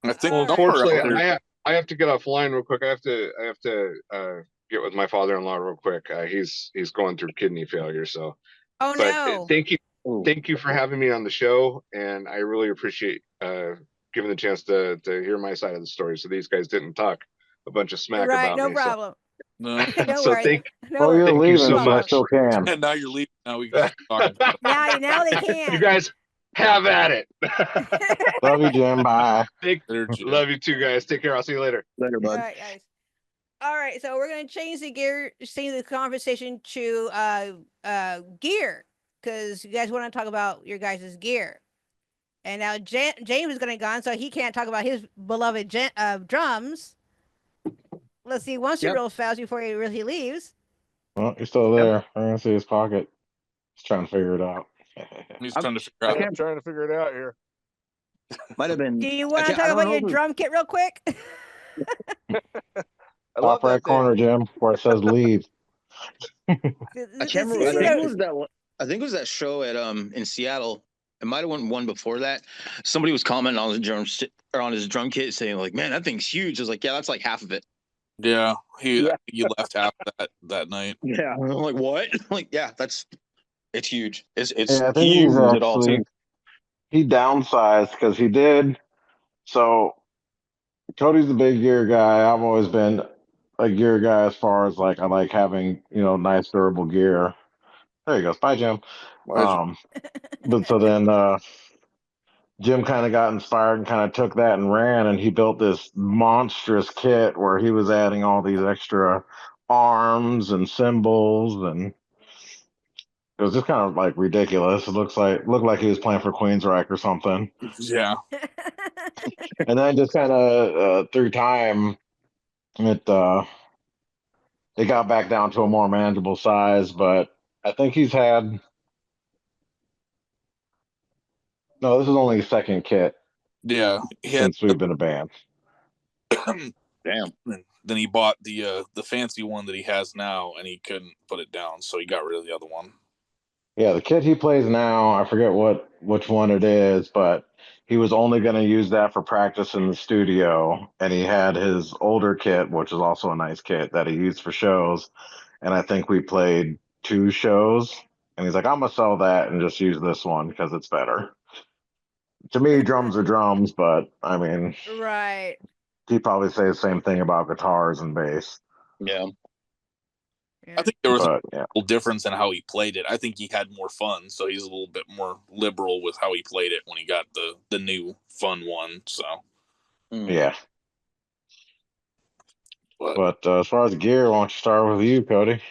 I think All Well, right. unfortunately, somewhere out I have to get offline real quick. I have to get with my father-in-law real quick. He's going through kidney failure. So, Oh but no. thank you for having me on the show, and I really appreciate giving the chance to hear my side of the story. So these guys didn't talk a bunch of smack Right, about no me. problem. no. Don't So worry. No Well, you're worries. thank you leaving, so so I much. still can. And now you're leaving. Now we can talk about it. Now they You can. guys have at it. Love you, Jim. Bye. There, Jim. Love you too, guys. Take care. I'll see you later. Later, All bud. right, guys. All right, so we're gonna change the conversation to gear, because you guys want to talk about your guys' gear. And now James is gonna go on, so he can't talk about his beloved drums. Let's see, once Yep. real fast before he really leaves. Well, you're still there. I'm gonna see his pocket. He's trying to figure it out. He's I'm- trying to figure I out. can't- trying to figure it out here. Might have been. Do you want to I talk don't about know your if it was- drum kit real quick? Top right corner, Jim, where it says leave. I can't remember. I think it See, was that one. I think it was that show at in Seattle. It might have went one before that. Somebody was commenting on his drum kit saying like, "Man, that thing's huge." I was like, "Yeah, that's like half of it." Yeah, Yeah. he left half that night. Yeah. I'm like, what? Like, yeah, it's huge. It's Yeah, I think he he's uses it all actually too. he downsized because he did. So Cody's a big gear guy. I've always been a gear guy as far as like I like having nice durable gear. There he goes. Bye, Jim. But so then Jim kind of got inspired and kind of took that and ran, and he built this monstrous kit where he was adding all these extra arms and cymbals, and it was just kind of like ridiculous. It looked like he was playing for Queensryche or something. Yeah, And then just kind of through time, it got back down to a more manageable size, but I think he's had. No, this is only his second kit Yeah, he had. since we've been a band. Damn. Then he bought the fancy one that he has now, and he couldn't put it down, so he got rid of the other one. Yeah, the kit he plays now, I forget which one it is, but he was only going to use that for practice in the studio, and he had his older kit, which is also a nice kit that he used for shows. And I think we played 2 shows, and he's like, "I'm gonna sell that and just use this one because it's better." To me, drums are drums, but I mean, Right. he'd probably say the same thing about guitars and bass. Yeah. I Yeah. think there was a But yeah, little difference in how he played it. I think he had more fun, so he's a little bit more liberal with how he played it when he got the new fun one. So, yeah. but But as far as gear, why don't you start with you, Cody?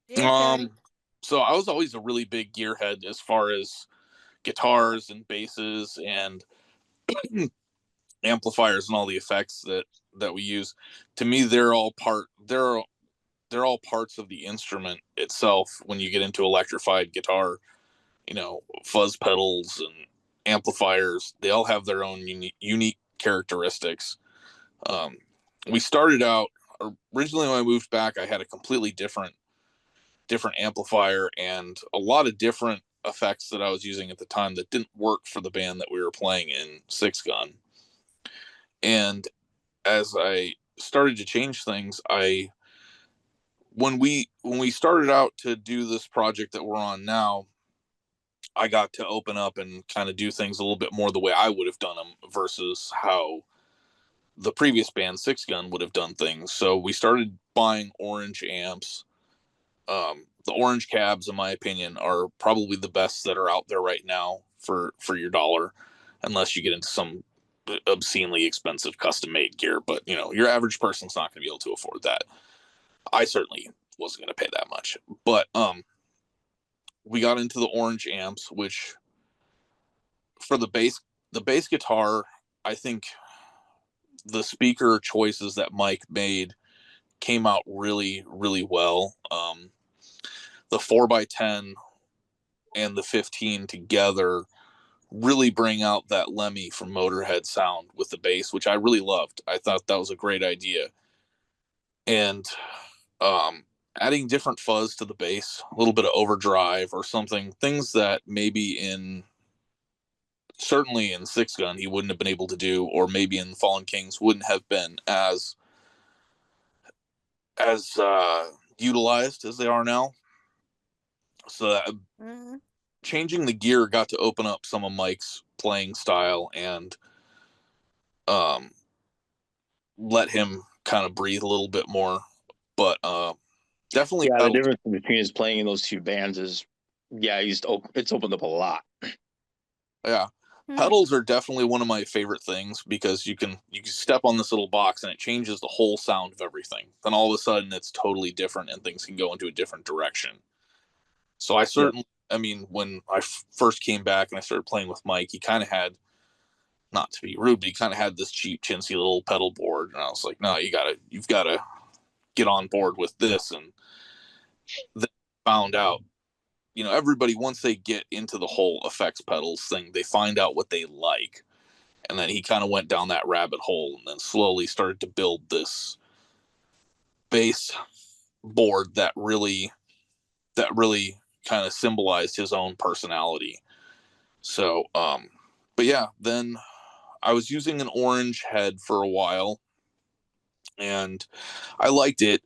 Yeah, Cody. so I was always a really big gearhead as far as guitars and basses and amplifiers and all the effects that we use. To me, they're all parts of the instrument itself. When you get into electrified guitar, fuzz pedals and amplifiers, they all have their own unique characteristics. Um, we started out originally when I moved back, I had a completely different amplifier and a lot of different effects that I was using at the time that didn't work for the band that we were playing in Six Gun. And as I started to change things, when we started out to do this project that we're on now, I got to open up and kind of do things a little bit more the way I would have done them versus how the previous band Six Gun would have done things. So we started buying orange amps. The orange cabs, in my opinion, are probably the best that are out there right now for your dollar, unless you get into some obscenely expensive custom made gear. But your average person's not going to be able to afford that. I certainly wasn't going to pay that much. But we got into the orange amps, which for the bass guitar, I think the speaker choices that Mike made came out really, really well. The 4x10 and the 15 together really bring out that Lemmy from Motorhead sound with the bass, which I really loved. I thought that was a great idea. And adding different fuzz to the bass, a little bit of overdrive or something, things that maybe certainly in Six Gun he wouldn't have been able to do, or maybe in Fallen Kings wouldn't have been as utilized as they are now. So changing the gear got to open up some of Mike's playing style and let him kind of breathe a little bit more. But definitely, Yeah, the difference between his playing in those 2 bands is, it's opened up a lot. Yeah. Pedals are definitely one of my favorite things because you can step on this little box and it changes the whole sound of everything. Then all of a sudden it's totally different and things can go into a different direction. So I certainly, I mean, when I first came back and I started playing with Mike, he kind of had, not to be rude, but he kind of had this cheap chintzy little pedal board, and I was like, no, you've got to get on board with this. And then found out, everybody, once they get into the whole effects pedals thing, they find out what they like. And then he kind of went down that rabbit hole and then slowly started to build this bass board that really kind of symbolized his own personality. So, but yeah, then I was using an orange head for a while and I liked it,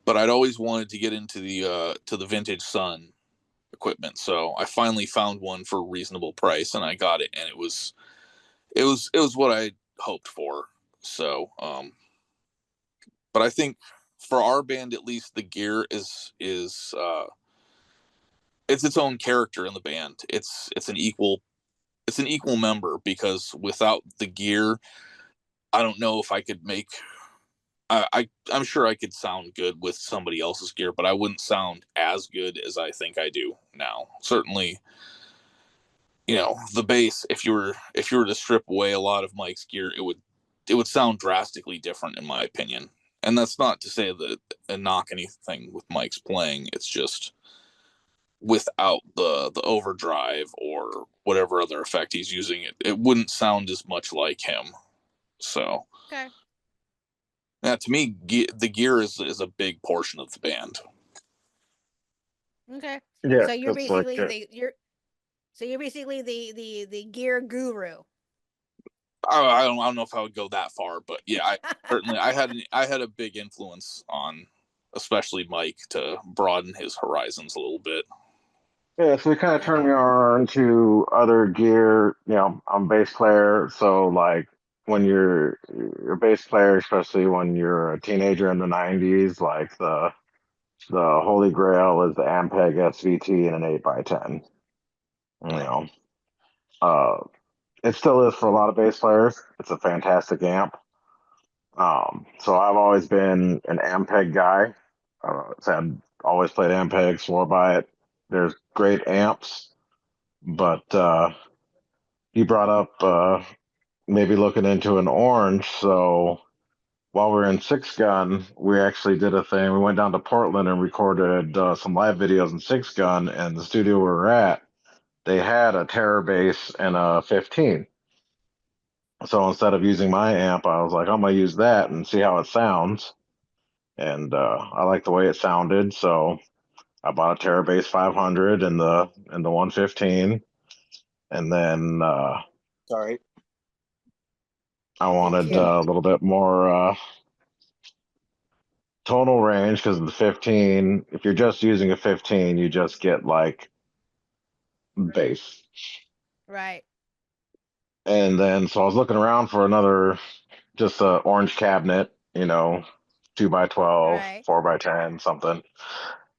but I'd always wanted to get into the Vintage Sun equipment. So I finally found one for a reasonable price and I got it, and it was what I hoped for. So, but I think for our band, at least, the gear is it's its own character in the band. It's an equal member, because without the gear, I don't know if I could make. I'm sure I could sound good with somebody else's gear, but I wouldn't sound as good as I think I do now. Certainly, the bass. If you were to strip away a lot of Mike's gear, it would sound drastically different, in my opinion. And that's not to say that and knock anything with Mike's playing. It's just without the overdrive or whatever other effect he's using. It wouldn't sound as much like him. So Okay. yeah, to me, the gear is a big portion of the band. Okay. Yeah, So you're it's like basically the gear guru. I don't know if I would go that far, but yeah, I had a big influence on especially Mike to broaden his horizons a little bit. yeah, so it kind of turned me Okay. on to other gear. I'm a bass player, so like when you're a bass player, especially when you're a teenager in the '90s, like the holy grail is the Ampeg SVT and an 8x10. You know, uh, it still is for a lot of bass players. It's a fantastic amp. So I've always been an Ampeg guy. Said always played Ampeg, swore by it. There's great amps, but you brought up maybe looking into an orange. So while we were in Six Gun, we actually did a thing. We went down to Portland and recorded some live videos in Six Gun, and the studio we were at, they had a Terror bass and a 15. So instead of using my amp, I was like, I'm gonna use that and see how it sounds. And I like the way it sounded, so I bought a Terror bass 500 and the 115, and then Sorry. I Thank wanted you. a little bit more tonal range because the 15. If you're just using a 15, you just get like bass. Right. And then so I was looking around for another just a orange cabinet, 2x12, Right. 4x10, something.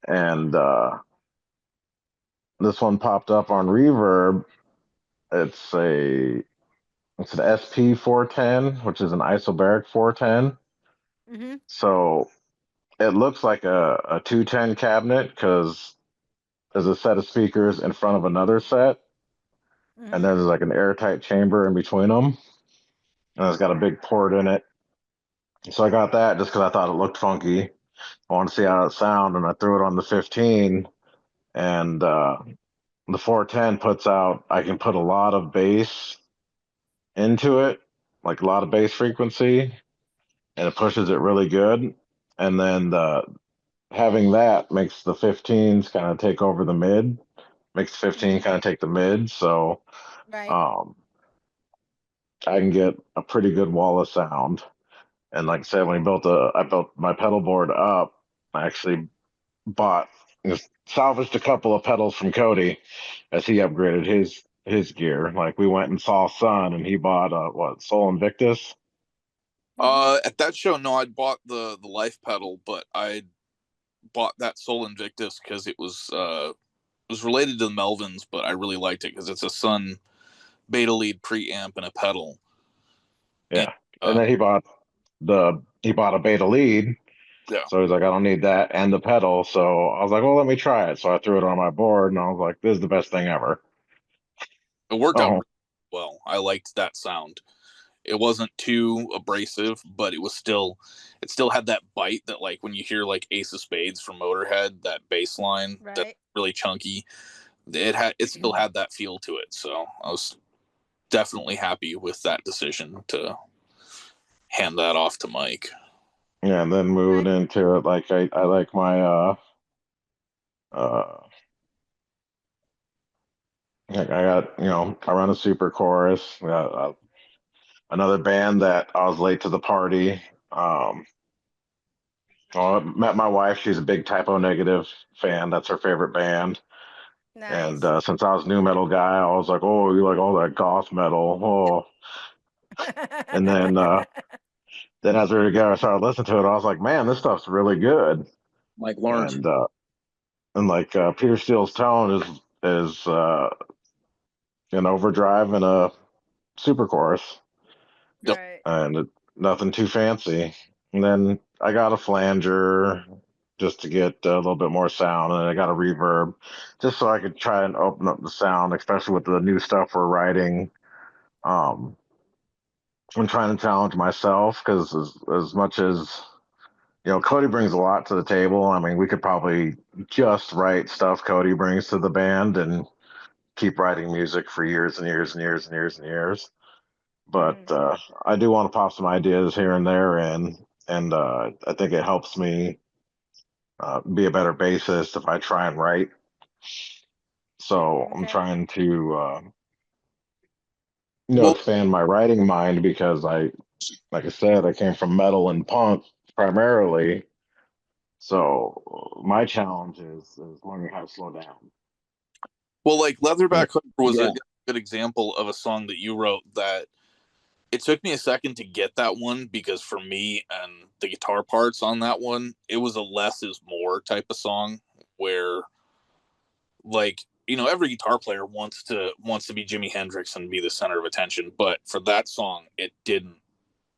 And this one popped up on Reverb. It's a it's an SP 410, which is an isobaric 410. Mhm. So it looks like a 210 cabinet because there's a set of speakers in front of another set, and Mhm. then there's like an airtight chamber in between them, and it's got a big port in it. So I got that just because I thought it looked funky. I want to see how it sound, and I threw it on the 15, and the 410 puts out. I can put a lot of bass into it, like a lot of bass frequency, and it pushes it really good. And then having that makes the 15s kind of take over the mid, makes the 15 Mhm. kind of take the mid. So Right. um, I can get a pretty good wall of sound. And like I said, when I built my pedal board up, I actually bought, salvaged a couple of pedals from Cody as he upgraded his gear. Like we went and saw Sun, and he bought Soul Invictus. Mhm. At that show, no, I'd bought the Life pedal, but I bought that Soul Invictus because it was related to the Melvins, but I really liked it because it's a Sun beta lead preamp and a pedal. And Yeah, and then he bought a Beta lead. yeah, So he's like, I don't need that and the pedal. So I was like, well, let me try it. So I threw it on my board, and I was like, this is the best thing ever. it worked out Oh, really well. I liked that sound. It wasn't too abrasive, but it still had that bite that like when you hear like Ace of Spades from Motorhead, that bass line that's Right. really chunky. It still had that feel to it. So I was definitely happy with that decision to hand that off to Mike. yeah. And then moving Okay. into it, like I like my uh, I got I run a super chorus. Another band that I was late to the party. Um, well, I met my wife. She's a big Typo Negative fan. That's her favorite band. And Nice. since I was a new metal guy, I was like, "Oh, you like all that goth metal?" Oh, and then as we together, I started listening to it. I was like, "Man, this stuff's really good." Mike Lawrence. And like Peter Steele's tone is an overdrive and a super chorus, Yep. Right. and nothing too fancy. And then I got a flanger just to get a little bit more sound, and I got a reverb just so I could try and open up the sound, especially with the new stuff we're writing. Um, I'm trying to challenge myself because as much as Cody brings a lot to the table. I mean, we could probably just write stuff Cody brings to the band and keep writing music for years and years and years and years and years. But I do want to pop some ideas here and there, and I think it helps me be a better bassist if I try and write. So I'm trying to Well, expand my writing mind because like I said, I came from metal and punk primarily. So my challenge is learning how to slow down. well, like Leatherback Hood was Yeah. a good example of a song that you wrote that it took me a second to get that one, because for me and the guitar parts on that one, it was a less is more type of song where, like, every guitar player wants to be Jimi Hendrix and be the center of attention, but for that song it didn't.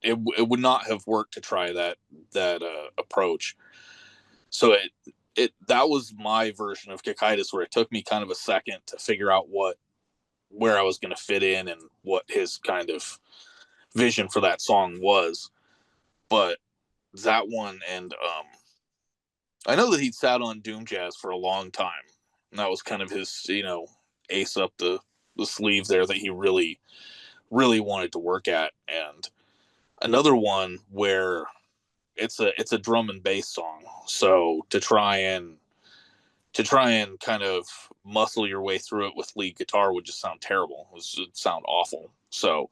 It would not have worked to try that approach. So that was my version of Kikaitis, where it took me kind of a second to figure out where I was going to fit in and what his kind of vision for that song was. But that one, and I know that he'd sat on Doom Jazz for a long time, and that was kind of his ace up the sleeve there that he really really wanted to work at. And another one where it's a drum and bass song, so to try and kind of muscle your way through it with lead guitar would just sound terrible. It would sound awful. So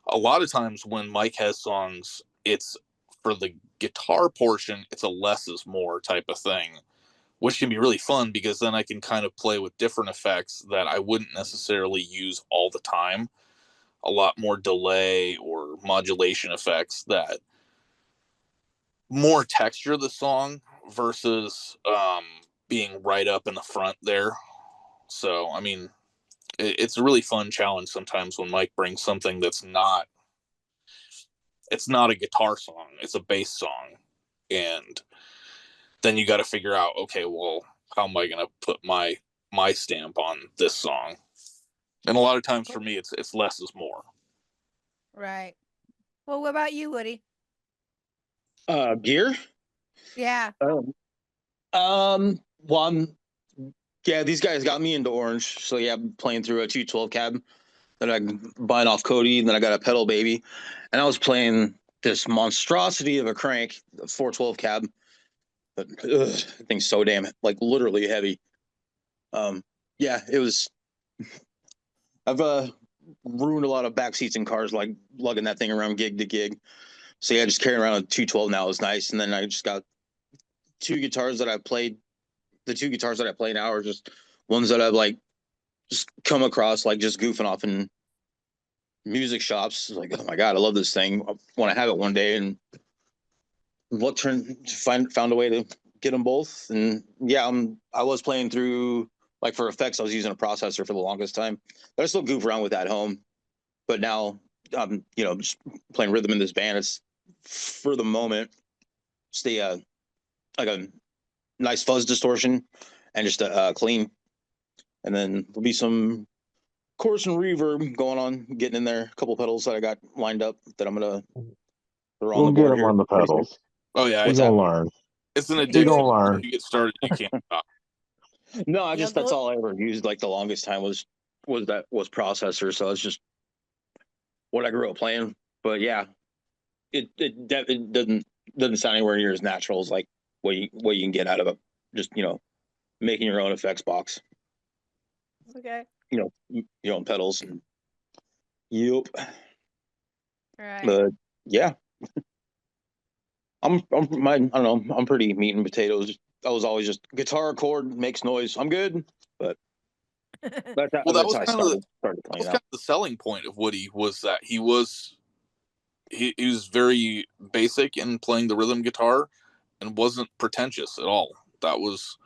a lot of times when Mike has songs, it's for the guitar portion, it's a less is more type of thing, which can be really fun because then I can kind of play with different effects that I wouldn't necessarily use all the time. A lot more delay or modulation effects that more texture the song versus being right up in the front there. So, I mean, it's a really fun challenge sometimes when Mike brings something that's not a guitar song, it's a bass song. And then you got to figure out, okay, well, how am I going to put my stamp on this song? And a lot of times for me, it's less is more. Right. Well, what about you, Woody? Gear. Yeah. Well, these guys got me into Orange. So yeah, I'm playing through a 212 cab that I buying off Cody, and then I got a pedal baby, and I was playing this monstrosity of a crank, the 412 cab. But the thing's so damn like literally heavy. Yeah, it was. I've ruined a lot of back seats in cars, like lugging that thing around gig to gig. So yeah, just carrying around a 212 now is nice. And then I just got two guitars that I played. The two guitars that I play now are just ones that I've like just come across, like just goofing off in music shops. Like, oh my god, I love this thing. I want to have it one day, and found a way to get them both. And yeah, I was playing through, like, for effects I was using a processor for the longest time, but I still goof around with that at home. But now I'm just playing rhythm in this band. It's for the moment stay like a nice fuzz distortion and just a clean, and then there'll be some chorus and reverb going on, getting in there. A couple pedals that I got lined up that I'm gonna throw on We'll the get board him here on the pretty soon. pedals. Oh yeah, We're gonna learn. it's an We're addiction. gonna Once learn. you get started, you can't stop. No, I You'll just that's go- all I ever used. Like the longest time was processor, so it's just what I grew up playing. But yeah, it doesn't sound anywhere near as natural as like what you can get out of a just making your own effects box. Okay. Your own pedals. And, yep. Right. But yeah, I don't know. I'm pretty meat and potatoes. I was always just guitar chord makes noise. I'm good. But Well, that's how I started playing kind out. of the selling point of Woody, was that he was very basic in playing the rhythm guitar and wasn't pretentious at all. That was,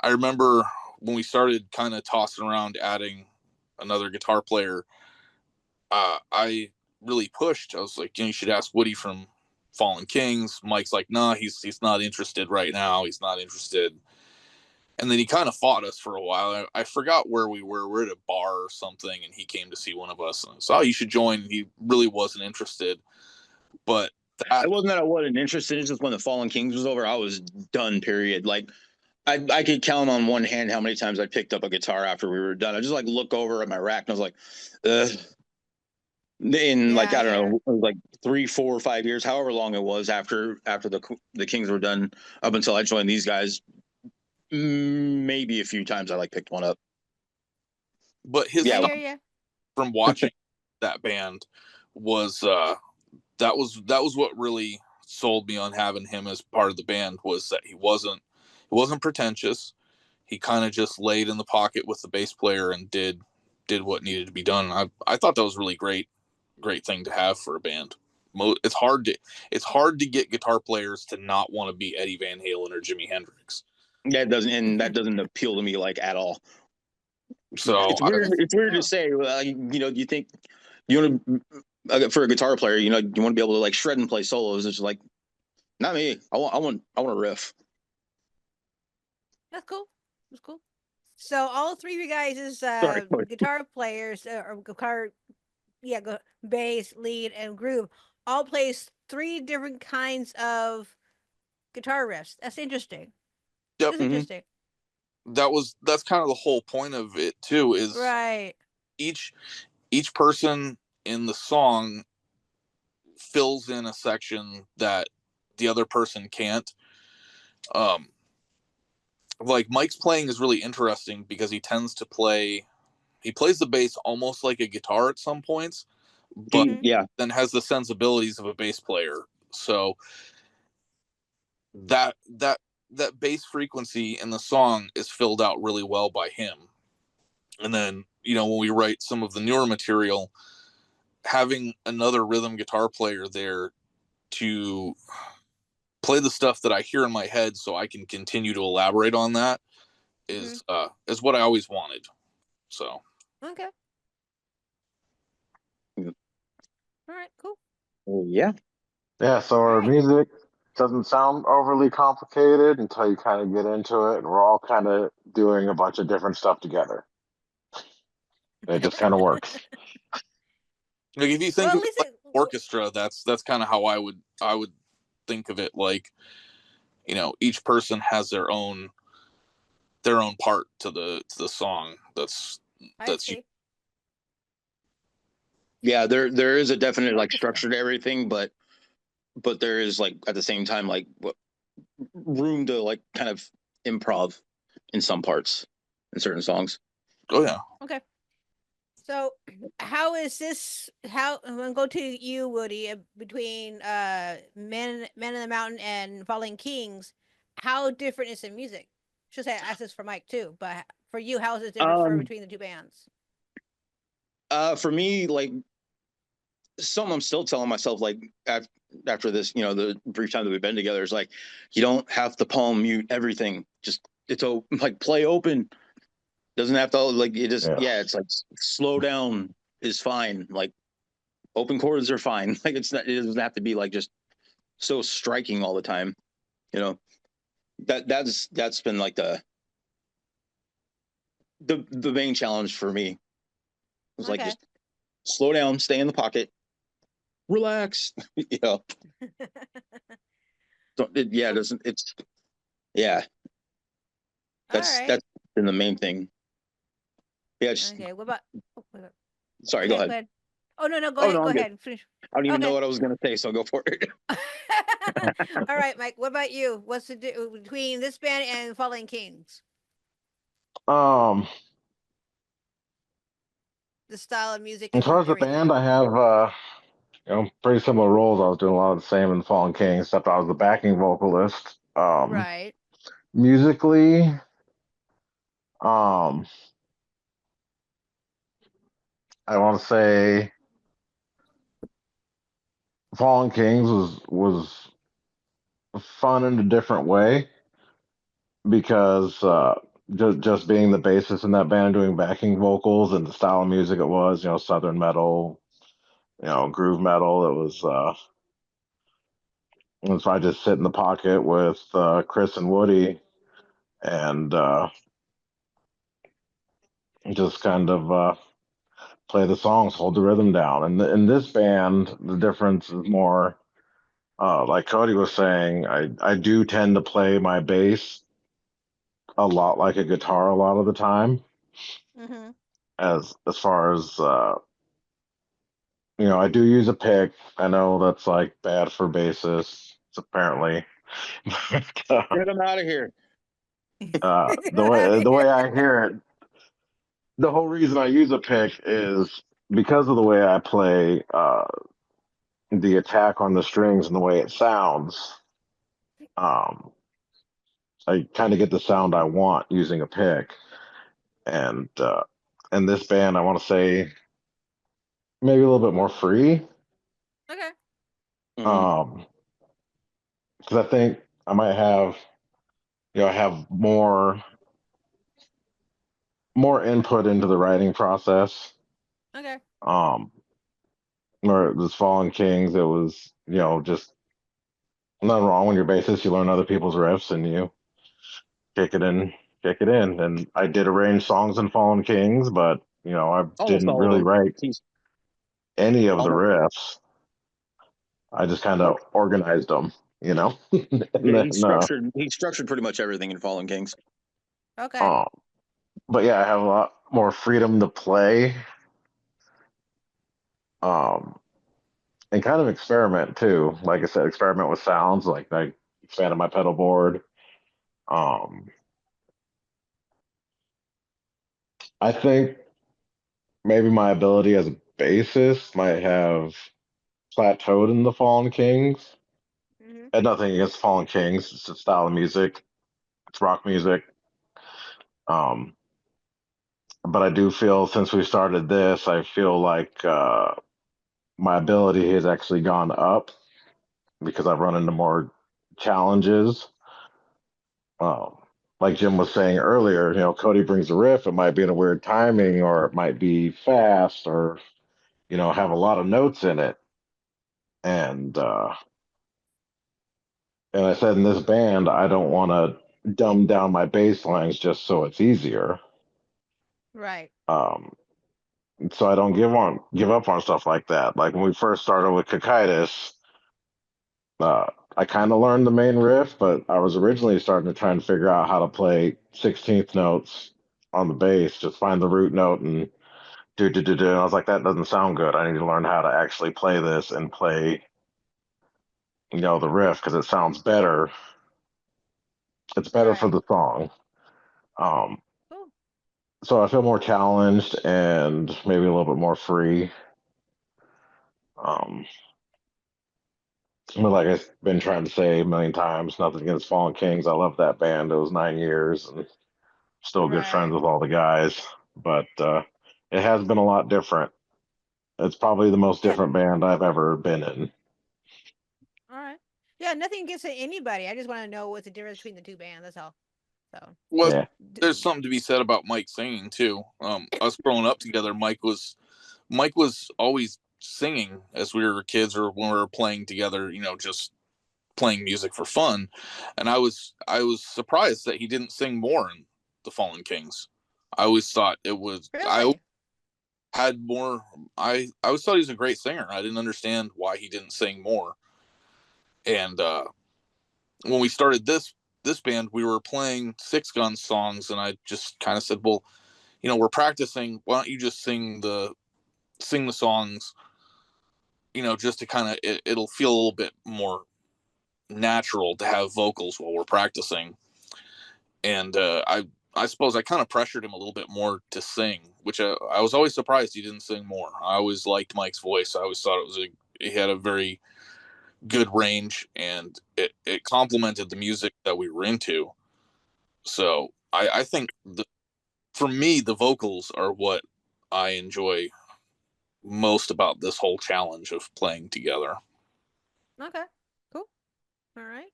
I remember when we started kind of tossing around adding another guitar player, I really pushed. I was like, you should ask Woody from Fallen Kings. Mike's like, nah, he's not interested right now. He's not interested. And then he kind of fought us for a while. I forgot where we were. We're at a bar or something, and he came to see one of us. And I said, oh, you should join. He really wasn't interested. But It wasn't that I wasn't interested. It's just when the Fallen Kings was over, I was done. Period. Like I could count on one hand how many times I picked up a guitar after we were done. I just like look over at my rack and I was like, Ugh. In Yeah, like I don't yeah. know, like 3, 4, 5 years, however long it was after the Kings were done, up until I joined these guys. Maybe a few times I like picked one up. But his I Yeah. hear you. from watching that band was that was what really sold me on having him as part of the band, was that he wasn't pretentious. He kind of just laid in the pocket with the bass player and did what needed to be done. I thought that was really great thing to have for a band. It's hard to get guitar players to not want to be Eddie Van Halen or Jimi Hendrix. That doesn't appeal to me like at all. So It's weird. It's weird to say. You know, you think you want to for a guitar player, you know, you want to be able to like shred and play solos. It's like not me. I want a riff. That's cool. That's cool. So all three of you guys is Sorry. guitar players or guitar, yeah, bass, lead, and groove. All plays three different kinds of guitar riffs. That's interesting. Yep. That's interesting. That's kind of the whole point of it too, is Right. each person in the song fills in a section that the other person can't. Like Mike's playing is really interesting because he plays the bass almost like a guitar at some points, but then has the sensibilities of a bass player. So that bass frequency in the song is filled out really well by him. And then, you know, when we write some of the newer material, having another rhythm guitar player there to play the stuff that I hear in my head so I can continue to elaborate on that is what I always wanted. So okay. All right, cool. Yeah. So our music doesn't sound overly complicated until you kind of get into it, and we're all kind of doing a bunch of different stuff together. It just kind of works. Like if you think of it like orchestra, that's kind of how I would think of it. Like, you know, each person has their own part to the song. That's yeah. There is a definite like structure to everything, but there is like at the same time like room to like kind of improv in some parts in certain songs. Oh yeah. Okay. So how is this? How I'm gonna go to you, Woody. Between Men in the Mountain and Falling Kings, how different is the music? Should say I asked this for Mike too, but for you, how is it different for between the two bands? For me, like something I'm still telling myself, like after this, you know, the brief time that we've been together, is like you don't have to palm mute everything. Just it's like play open. Doesn't have to like it just it's like slow down is fine. Like open chords are fine. Like it doesn't have to be like just so striking all the time. You know, that's been like the main challenge for me. It was like just slow down, stay in the pocket, relax. You know. Doesn't it's that's been the main thing. Yeah. Okay. What about? Sorry. Go ahead. Oh no, go ahead. Go ahead. Finish. I don't even know what I was going to say, so go for it. All right, Mike. What about you? What's the between this band and Falling Kings? The style of music. As far as the band, I have you know, pretty similar roles. I was doing a lot of the same in Fallen King, except I was the backing vocalist. Right. Musically, I want to say Fallen Kings was fun in a different way because just being the bassist in that band, doing backing vocals and the style of music it was, you know, southern metal, you know, groove metal. It was so I just sit in the pocket with Chris and Woody and just kind of play the songs, hold the rhythm down. And in this band, the difference is more like Cody was saying, I do tend to play my bass a lot like a guitar a lot of the time. Mm-hmm. As far as I do use a pick. I know that's like bad for bassists, apparently. Get them out of here. The way I hear it, the whole reason I use a pick is because of the way I play the attack on the strings and the way it sounds. Um, I kind of get the sound I want using a pick, and in this band, I want to say maybe a little bit more free. Okay. Mhm. Because I think I might have, I have more input into the writing process. Okay. Um, or this Fallen Kings, it was, just nothing wrong when you're bassist. You learn other people's riffs and you kick it in, kick it in. And I did arrange songs in Fallen Kings, but I Almost didn't all of really them. write He's any of the almost. riffs. I just kind of organized them, and Yeah, then, he structured pretty much everything in Fallen Kings. Okay. um, but yeah, I have a lot more freedom to play, um, and kind of experiment too. Like I said, experiment with sounds. Like I expanded my pedal board. Um, I think maybe my ability as a bassist might have plateaued in the Fallen Kings. Mm-hmm. And nothing against Fallen Kings. It's a style of music. It's rock music. Um, but I do feel since we started this, I feel like my ability has actually gone up because I've run into more challenges. Um, like Jim was saying earlier, Cody brings a riff. It might be in a weird timing, or it might be fast, or have a lot of notes in it. And I said in this band, I don't want to dumb down my bass lines just so it's easier. Right. Um, so I don't give up on stuff like that. Like when we first started with Cocytus, uh, I kind of learned the main riff, but I was originally starting to try and figure out how to play 16th notes on the bass, just find the root note and do do do do. And I was like, that doesn't sound good. I need to learn how to actually play this and play, the riff because it sounds better. It's better for Right. the song. Um, Cool. so I feel more challenged and maybe a little bit more free. Um, but like I've been trying to say a million times, nothing against Fallen Kings. I love that band. It was 9 years and still good friends Right. with all the guys. But it has been a lot different. It's probably the most Yeah. different band I've ever been in. All right. Yeah. Nothing against anybody. I just want to know what's the difference between the two bands. That's all. So. Well, Yeah. there's something to be said about Mike singing too. Us growing up together, Mike was always singing as we were kids or when we were playing together. Just playing music for fun. And I was surprised that he didn't sing more in the Fallen Kings. I always thought it was I Really. had more. I always thought he was a great singer. I didn't understand why he didn't sing more. And when we started this band, we were playing Six Gun songs, and I just kind of said, "Well, we're practicing. Why don't you just sing the songs? Just to kind of it'll feel a little bit more natural to have vocals while we're practicing." And I suppose I kind of pressured him a little bit more to sing, which I was always surprised he didn't sing more. I always liked Mike's voice. I always thought he had a very good range, and it complemented the music that we were into. So I think for me, the vocals are what I enjoy most about this whole challenge of playing together. Okay. Cool. All right.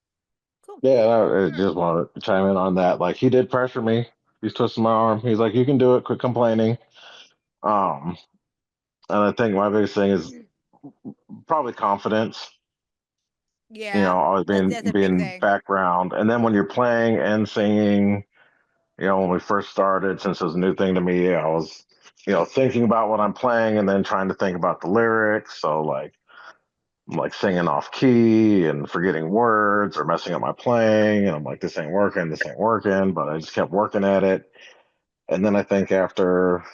Cool. Yeah, I All right. just want to chime in on that. Like he did pressure me. He's twisting my arm. He's like, "You can do it. Quit complaining." Um, and I think my biggest thing is probably confidence. Yeah. Always That's a big being thing. background, and then when you're playing and singing, when we first started, since it was a new thing to me, I was, thinking about what I'm playing and then trying to think about the lyrics. So like like singing off key and forgetting words or messing up my playing. And I'm like, this ain't working, this ain't working. But I just kept working at it. And then I think after,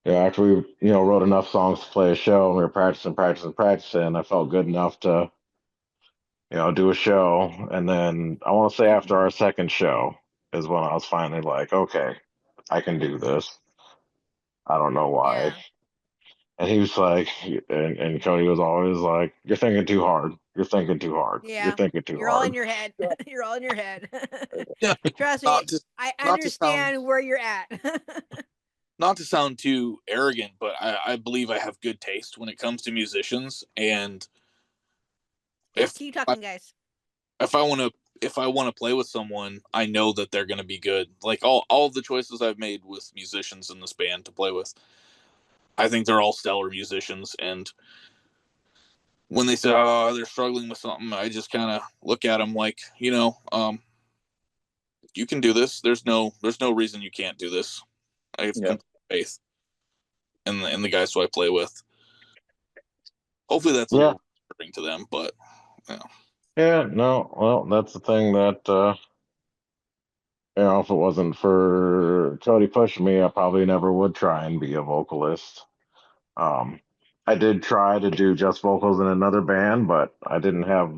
after we, wrote enough songs to play a show and we were practicing, I felt good enough to, do a show. And then I want to say after our second show is when I was finally like, okay, I can do this. I don't know why. Yeah. And he was like, and Cody was always like, "You're thinking too hard. You're thinking too hard. You're Yeah. thinking too You're all hard." in your head. You're all in your head. Yeah, Trust me, not to I not to sound understand where you're at. not to sound too arrogant, but I believe I have good taste when it comes to musicians. And Just if keep I, talking, guys. if I want to if I want to play with someone, I know that they're going to be good. Like all of the choices I've made with musicians in this band to play with, I think they're all stellar musicians. And when they say, "Oh, they're struggling with something," I just kind of look at them like, you can do this. There's no reason you can't do this. I have Yeah. complete faith in the guys who I play with. Hopefully that's a Yeah, little reassuring to them, but yeah. No, well, that's the thing that if it wasn't for Cody pushing me, I probably never would try and be a vocalist. Um, I did try to do just vocals in another band, but I didn't have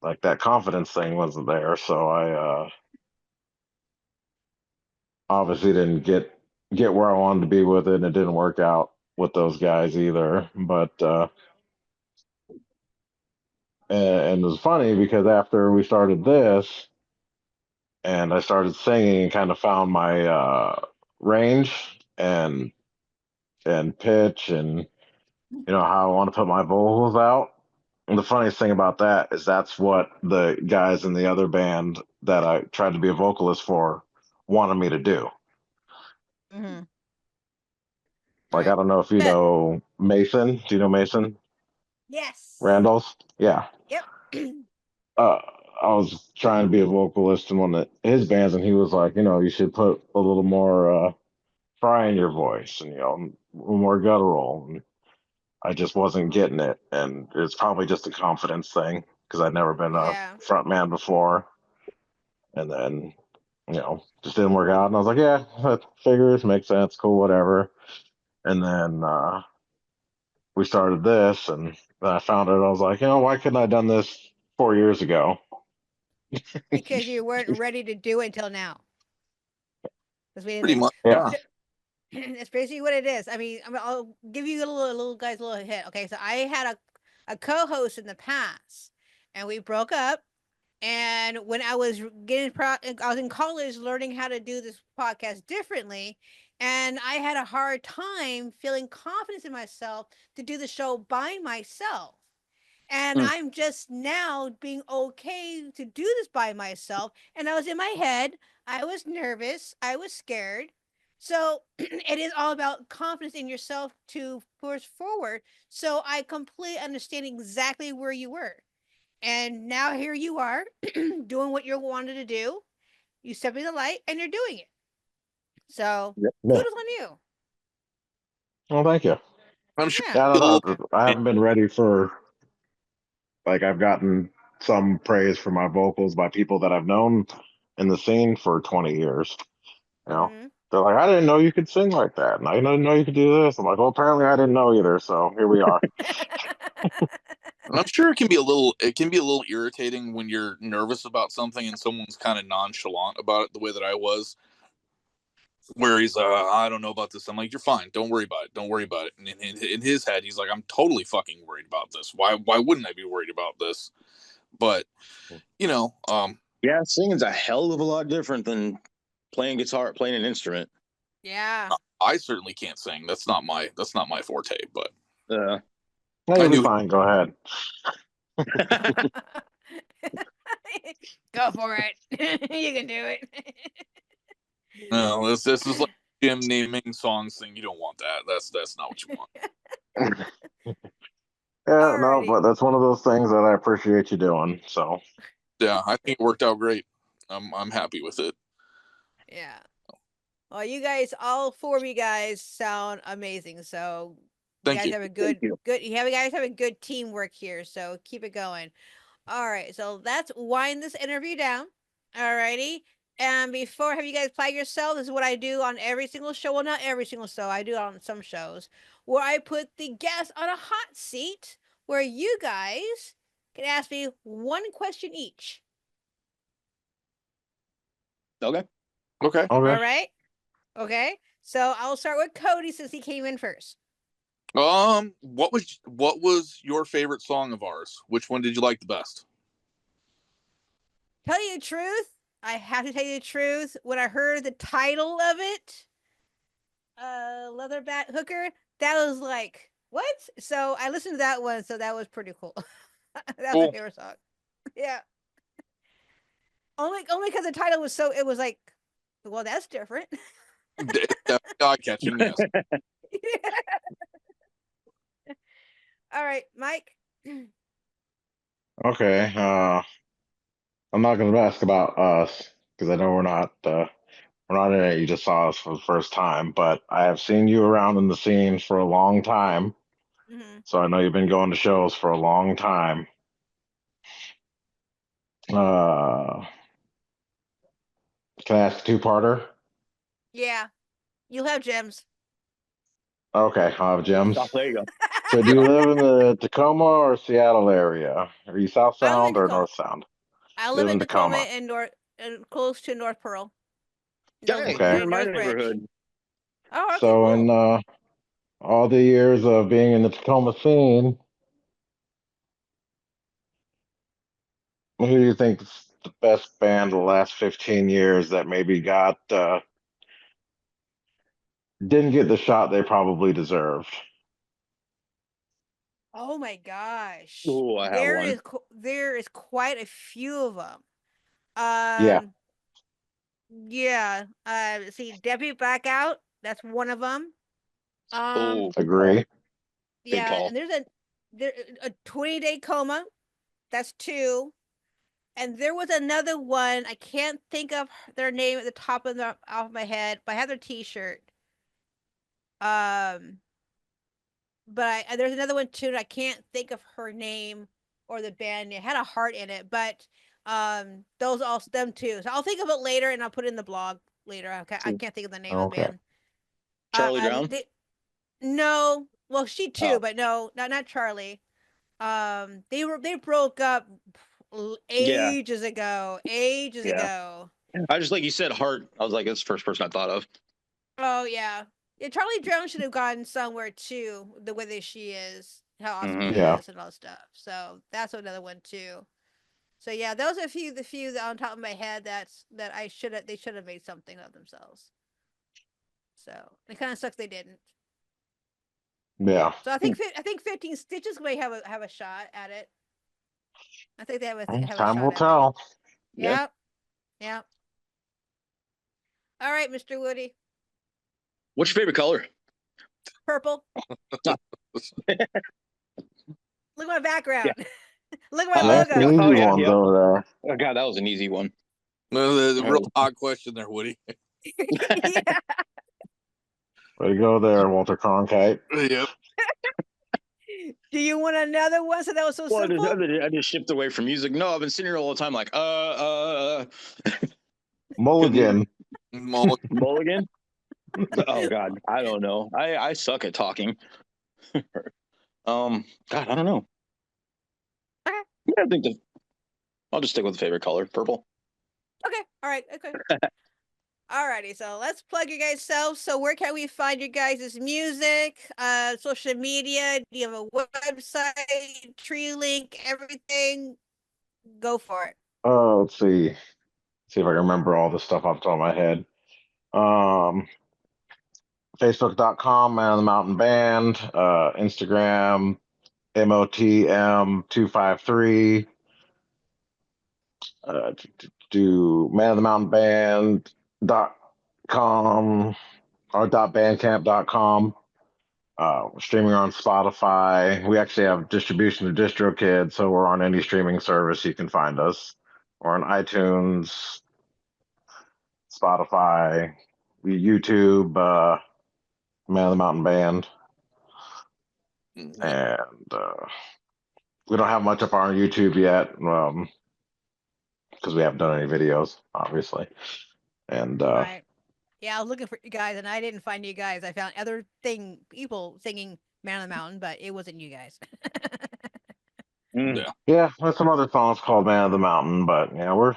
like that confidence thing wasn't there, so I obviously didn't get where I wanted to be with it, and it didn't work out with those guys either. But and it was funny because after we started this, and I started singing, kind of found my range and pitch, and how I want to put my vocals out. And the funniest thing about that is that's what the guys in the other band that I tried to be a vocalist for wanted me to do. Mm-hmm. Like, Right. I don't know if you know Mason. Do you know Mason Yes. Randalls? Yeah. Yep. Uh, I was trying to be a vocalist in one of his bands, and he was like, you should put a little more fry in your voice, and a little more guttural. And I just wasn't getting it, and it's probably just a confidence thing because I'd never been a Yeah. front man before, and then just didn't work out. And I was like, yeah, that figures, makes sense, cool, whatever. And then we started this, and then I found it. I was like, why couldn't I have done this 4 years ago? Because you weren't ready to do it until now. That's pretty basically, much, Yeah. yeah. that's basically what it is. I mean, I'll give you a little guys a little hint. Okay, so I had a co-host in the past, and we broke up. And when I was I was in college learning how to do this podcast differently, and I had a hard time feeling confidence in myself to do the show by myself. And Hmm. I'm just now being okay to do this by myself. And I was in my head, I was nervous, I was scared. So it is all about confidence in yourself to push forward. So I completely understand exactly where you were. And now here you are doing what you wanted to do. You step in the light and you're doing it. So Yeah. kudos on you. Well, thank you. I'm sure Yeah. Yeah, I a don't little. know. I haven't been ready for like I've gotten some praise for my vocals by people that I've known in the scene for 20 years. You know, Mm-hmm. they're like, I didn't know you could sing like that, and I didn't know you could do this. I'm like, well, apparently I didn't know either. So here we are. And I'm sure it can be a little irritating when you're nervous about something and someone's kind of nonchalant about it the way that I was, where he's I don't know about this. I'm like, you're fine, don't worry about it, don't worry about it. And in his head he's like, I'm totally fucking worried about this. Why wouldn't I be worried about this? But you know um Yeah, singing's a hell of a lot different than playing guitar, playing an instrument. Yeah. I certainly can't sing. That's not my forte, but Uh, No, I you'll be knew. fine. Go ahead. Go for it. You can do it. No, this is like Jim naming songs thing. You don't want that. That's not what you want. Yeah, no, Alrighty. but that's one of those things that I appreciate you doing. So Yeah, I think it worked out great. I'm happy with it. Yeah. Well, you guys, all four of you guys sound amazing. So Thank guys you. have a good, you. guys have a good teamwork here. So keep it going. All right, so let's wind this interview down. All righty. And before, have you guys played yourself? This is what I do on every single show. Well, not every single show. I do it on some shows where I put the guests on a hot seat where you guys can ask me one question each. Okay. Okay. Okay. All right. Okay. So I'll start with Cody since he came in first. What was your favorite song of ours? Which one did you like the best? Tell you the truth, I have to tell you the truth. When I heard the title of it, Leatherback Hooker, that was like, what? So I listened to that one, so that was pretty cool. That was Cool. my favorite song. Yeah. Only because the title was so, it was like, well, that's different. Eye catching, yes. All right, Mike. Okay. I'm not going to ask about us because I know we're not in it. You just saw us for the first time, but I have seen you around in the scene for a long time. Mm-hmm. So I know you've been going to shows for a long time. Can I ask a two-parter? Yeah, you'll have gems. Okay, I'll have gems. Oh, there you go. So do you live in the Tacoma or Seattle area? Are you South I live in Sound or Tacoma. North Sound? I You live live in in Tacoma Tacoma. and close to North Pearl. Hey, Okay. you're in my North Bridge. neighborhood. Oh, okay, So cool. in all the years of being in the Tacoma scene, who do you think is the best band of the last 15 years that maybe didn't get the shot they probably deserved? Oh my gosh. Ooh, I have one. There is quite a few of them. Yeah, Yeah. See, Debbie Blackout. That's one of them. Oh, good call. agree. Good Yeah, call. and there's a 20-day coma. That's two. And there was another one. I can't think of their name at the top of the off my head, but I have their T-shirt. Um, but there's another one too. I can't think of her name or the band. It had a heart in it, but those all them too. So I'll think of it later, and I'll put it in the blog later. I can't think of the name of the Okay. band. Charlie Brown. No, well, she too, Oh, but no, not Charlie. They broke up yeah, ages ago. Ages yeah. ago. I just like you said, Hart. I was like, that's the first person I thought of. Oh yeah. Yeah, Charlie Brown should have gotten somewhere too, the way that she is, how awesome Mm-hmm. she Yeah. is and all stuff. So that's another one too. So yeah, those are the few that on top of my head that they should have made something of themselves. So it kind of sucks they didn't. Yeah. So I think 15 Stitches may have a shot at it. I think they have have a Time will shot at it. tell. Yeah. Yep. Yep. All right, Mr. Woody. What's your favorite color? Purple. Look at my background. Yeah. Look at my That's the logo. easy Oh yeah, ones yeah. over there. Oh god, that was an easy one. The real odd question there, Woody. Yeah. Way to go there, Walter Cronkite. Yep. Do you want another one? So that was so Well, simple. I just shipped away from music. No, I've been sitting here all the time, like, Mulligan. Mulligan. Oh god, I don't know. I suck at talking. God, I don't know. Okay. Yeah, I think I'll just stick with the favorite color, purple. Okay. All right. Okay. Alrighty, so let's plug your guys' selves. So where can we find your guys' music, social media? Do you have a website, tree link, everything? Go for it. Let's see. See if I can remember all this stuff off the top of my head. Facebook.com, Man of the Mountain Band. Instagram, MOTM253. Do Man of the Mountain Band.com or .bandcamp.com. We're streaming on Spotify. We actually have distribution to DistroKid, so we're on any streaming service you can find us. We're on iTunes, Spotify, YouTube, Man of the Mountain Band. Yeah. And we don't have much up on YouTube yet, because we haven't done any videos, obviously. And Right. Yeah, I was looking for you guys, and I didn't find you guys. I found other people singing "Man on the Mountain," but it wasn't you guys. Yeah. yeah, there's some other songs called "Man of the Mountain," but yeah, we're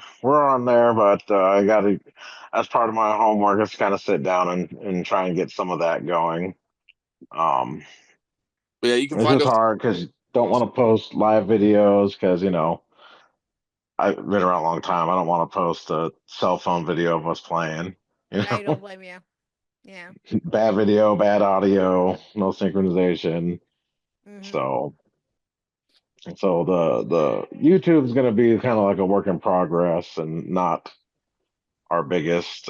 on there. But I got to, as part of my homework, just kind of sit down and try and get some of that going. Um, But yeah, you can it's find just us. hard because you don't want to post live videos because I've been around a long time. I don't want to post a cell phone video of us playing. I don't blame you. Yeah. Bad video, bad audio, no synchronization. Mm-hmm. So the YouTube is going to be kind of like a work in progress and not our biggest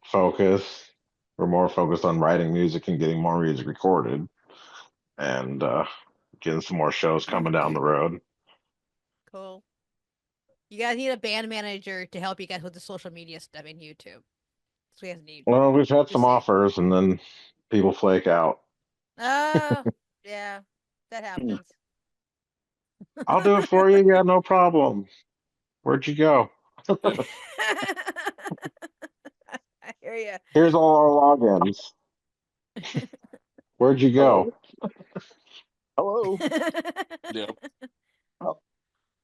focus. We're more focused on writing music and getting more music recorded and getting some more shows coming down the road. Cool. You guys need a band manager to help you guys with the social media stuff in YouTube. So you guys need. Well, we've had Just some saying. offers and then people flake out. Oh, yeah, that happens. I'll do it for you. Yeah, no problem. Where'd you go? Yeah. I hear you. Here's all our logins. Where'd you go? Hello. Yeah.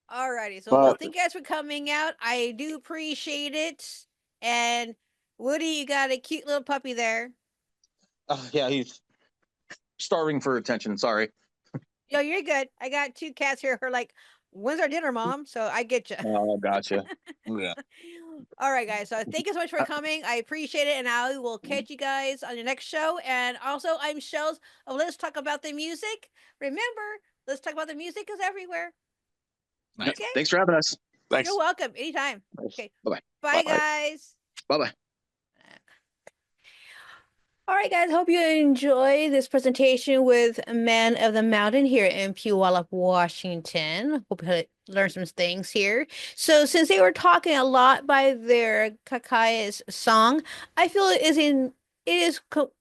Alrighty. So, well, But thank you guys for coming out. I do appreciate it. And Woody, you got a cute little puppy there. Yeah, he's starving for attention. Sorry. Yo, you're good. I got two cats here who are like, when's our dinner, Mom? So I get you. Oh, gotcha. Yeah. All right, guys. So thank you so much for coming. I appreciate it. And I will catch you guys on the next show. And also, I'm Shels of Let's Talk About the Music. Remember, Let's Talk About the Music is everywhere. Nice. Okay. Thanks for having us. Thanks. You're welcome. Anytime. Okay. Bye-bye. Bye, Bye. guys. Bye-bye. All right, guys. Hope you enjoy this presentation with Man of the Mountain here in Puyallup, Washington. Hope you learned some things here. So, since they were talking a lot by their Kakai's song, I feel it is completely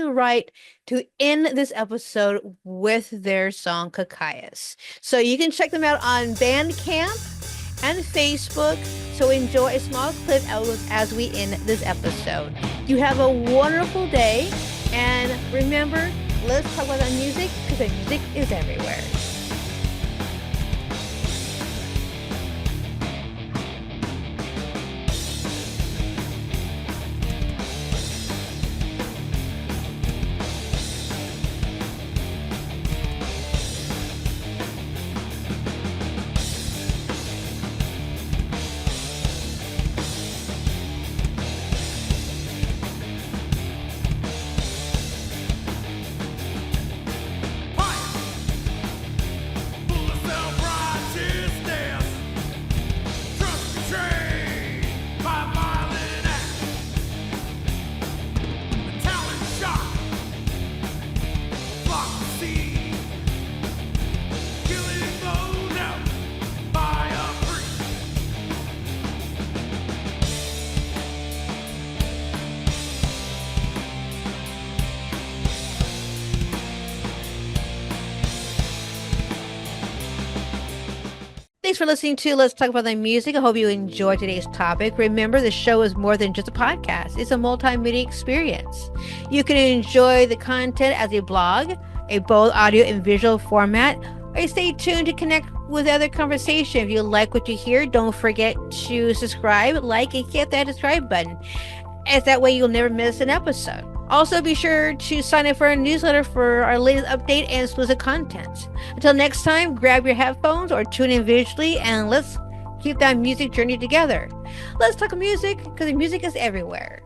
right to end this episode with their song Kakai's. So you can check them out on Bandcamp and Facebook. So enjoy a small clip as we end this episode. You have a wonderful day, and remember, let's talk about the music because the music is everywhere. Thanks for listening to Let's Talk About the Music. I hope you enjoyed today's topic. Remember, the show is more than just a podcast. It's a multimedia experience. You can enjoy the content as a blog, a both audio and visual format, or stay tuned to connect with other conversation. If you like what you hear, don't forget to subscribe, like, and hit that subscribe button. As that way you'll never miss an episode. Also, be sure to sign up for our newsletter for our latest update and exclusive content. Until next time, grab your headphones or tune in visually and let's keep that music journey together. Let's talk music because the music is everywhere.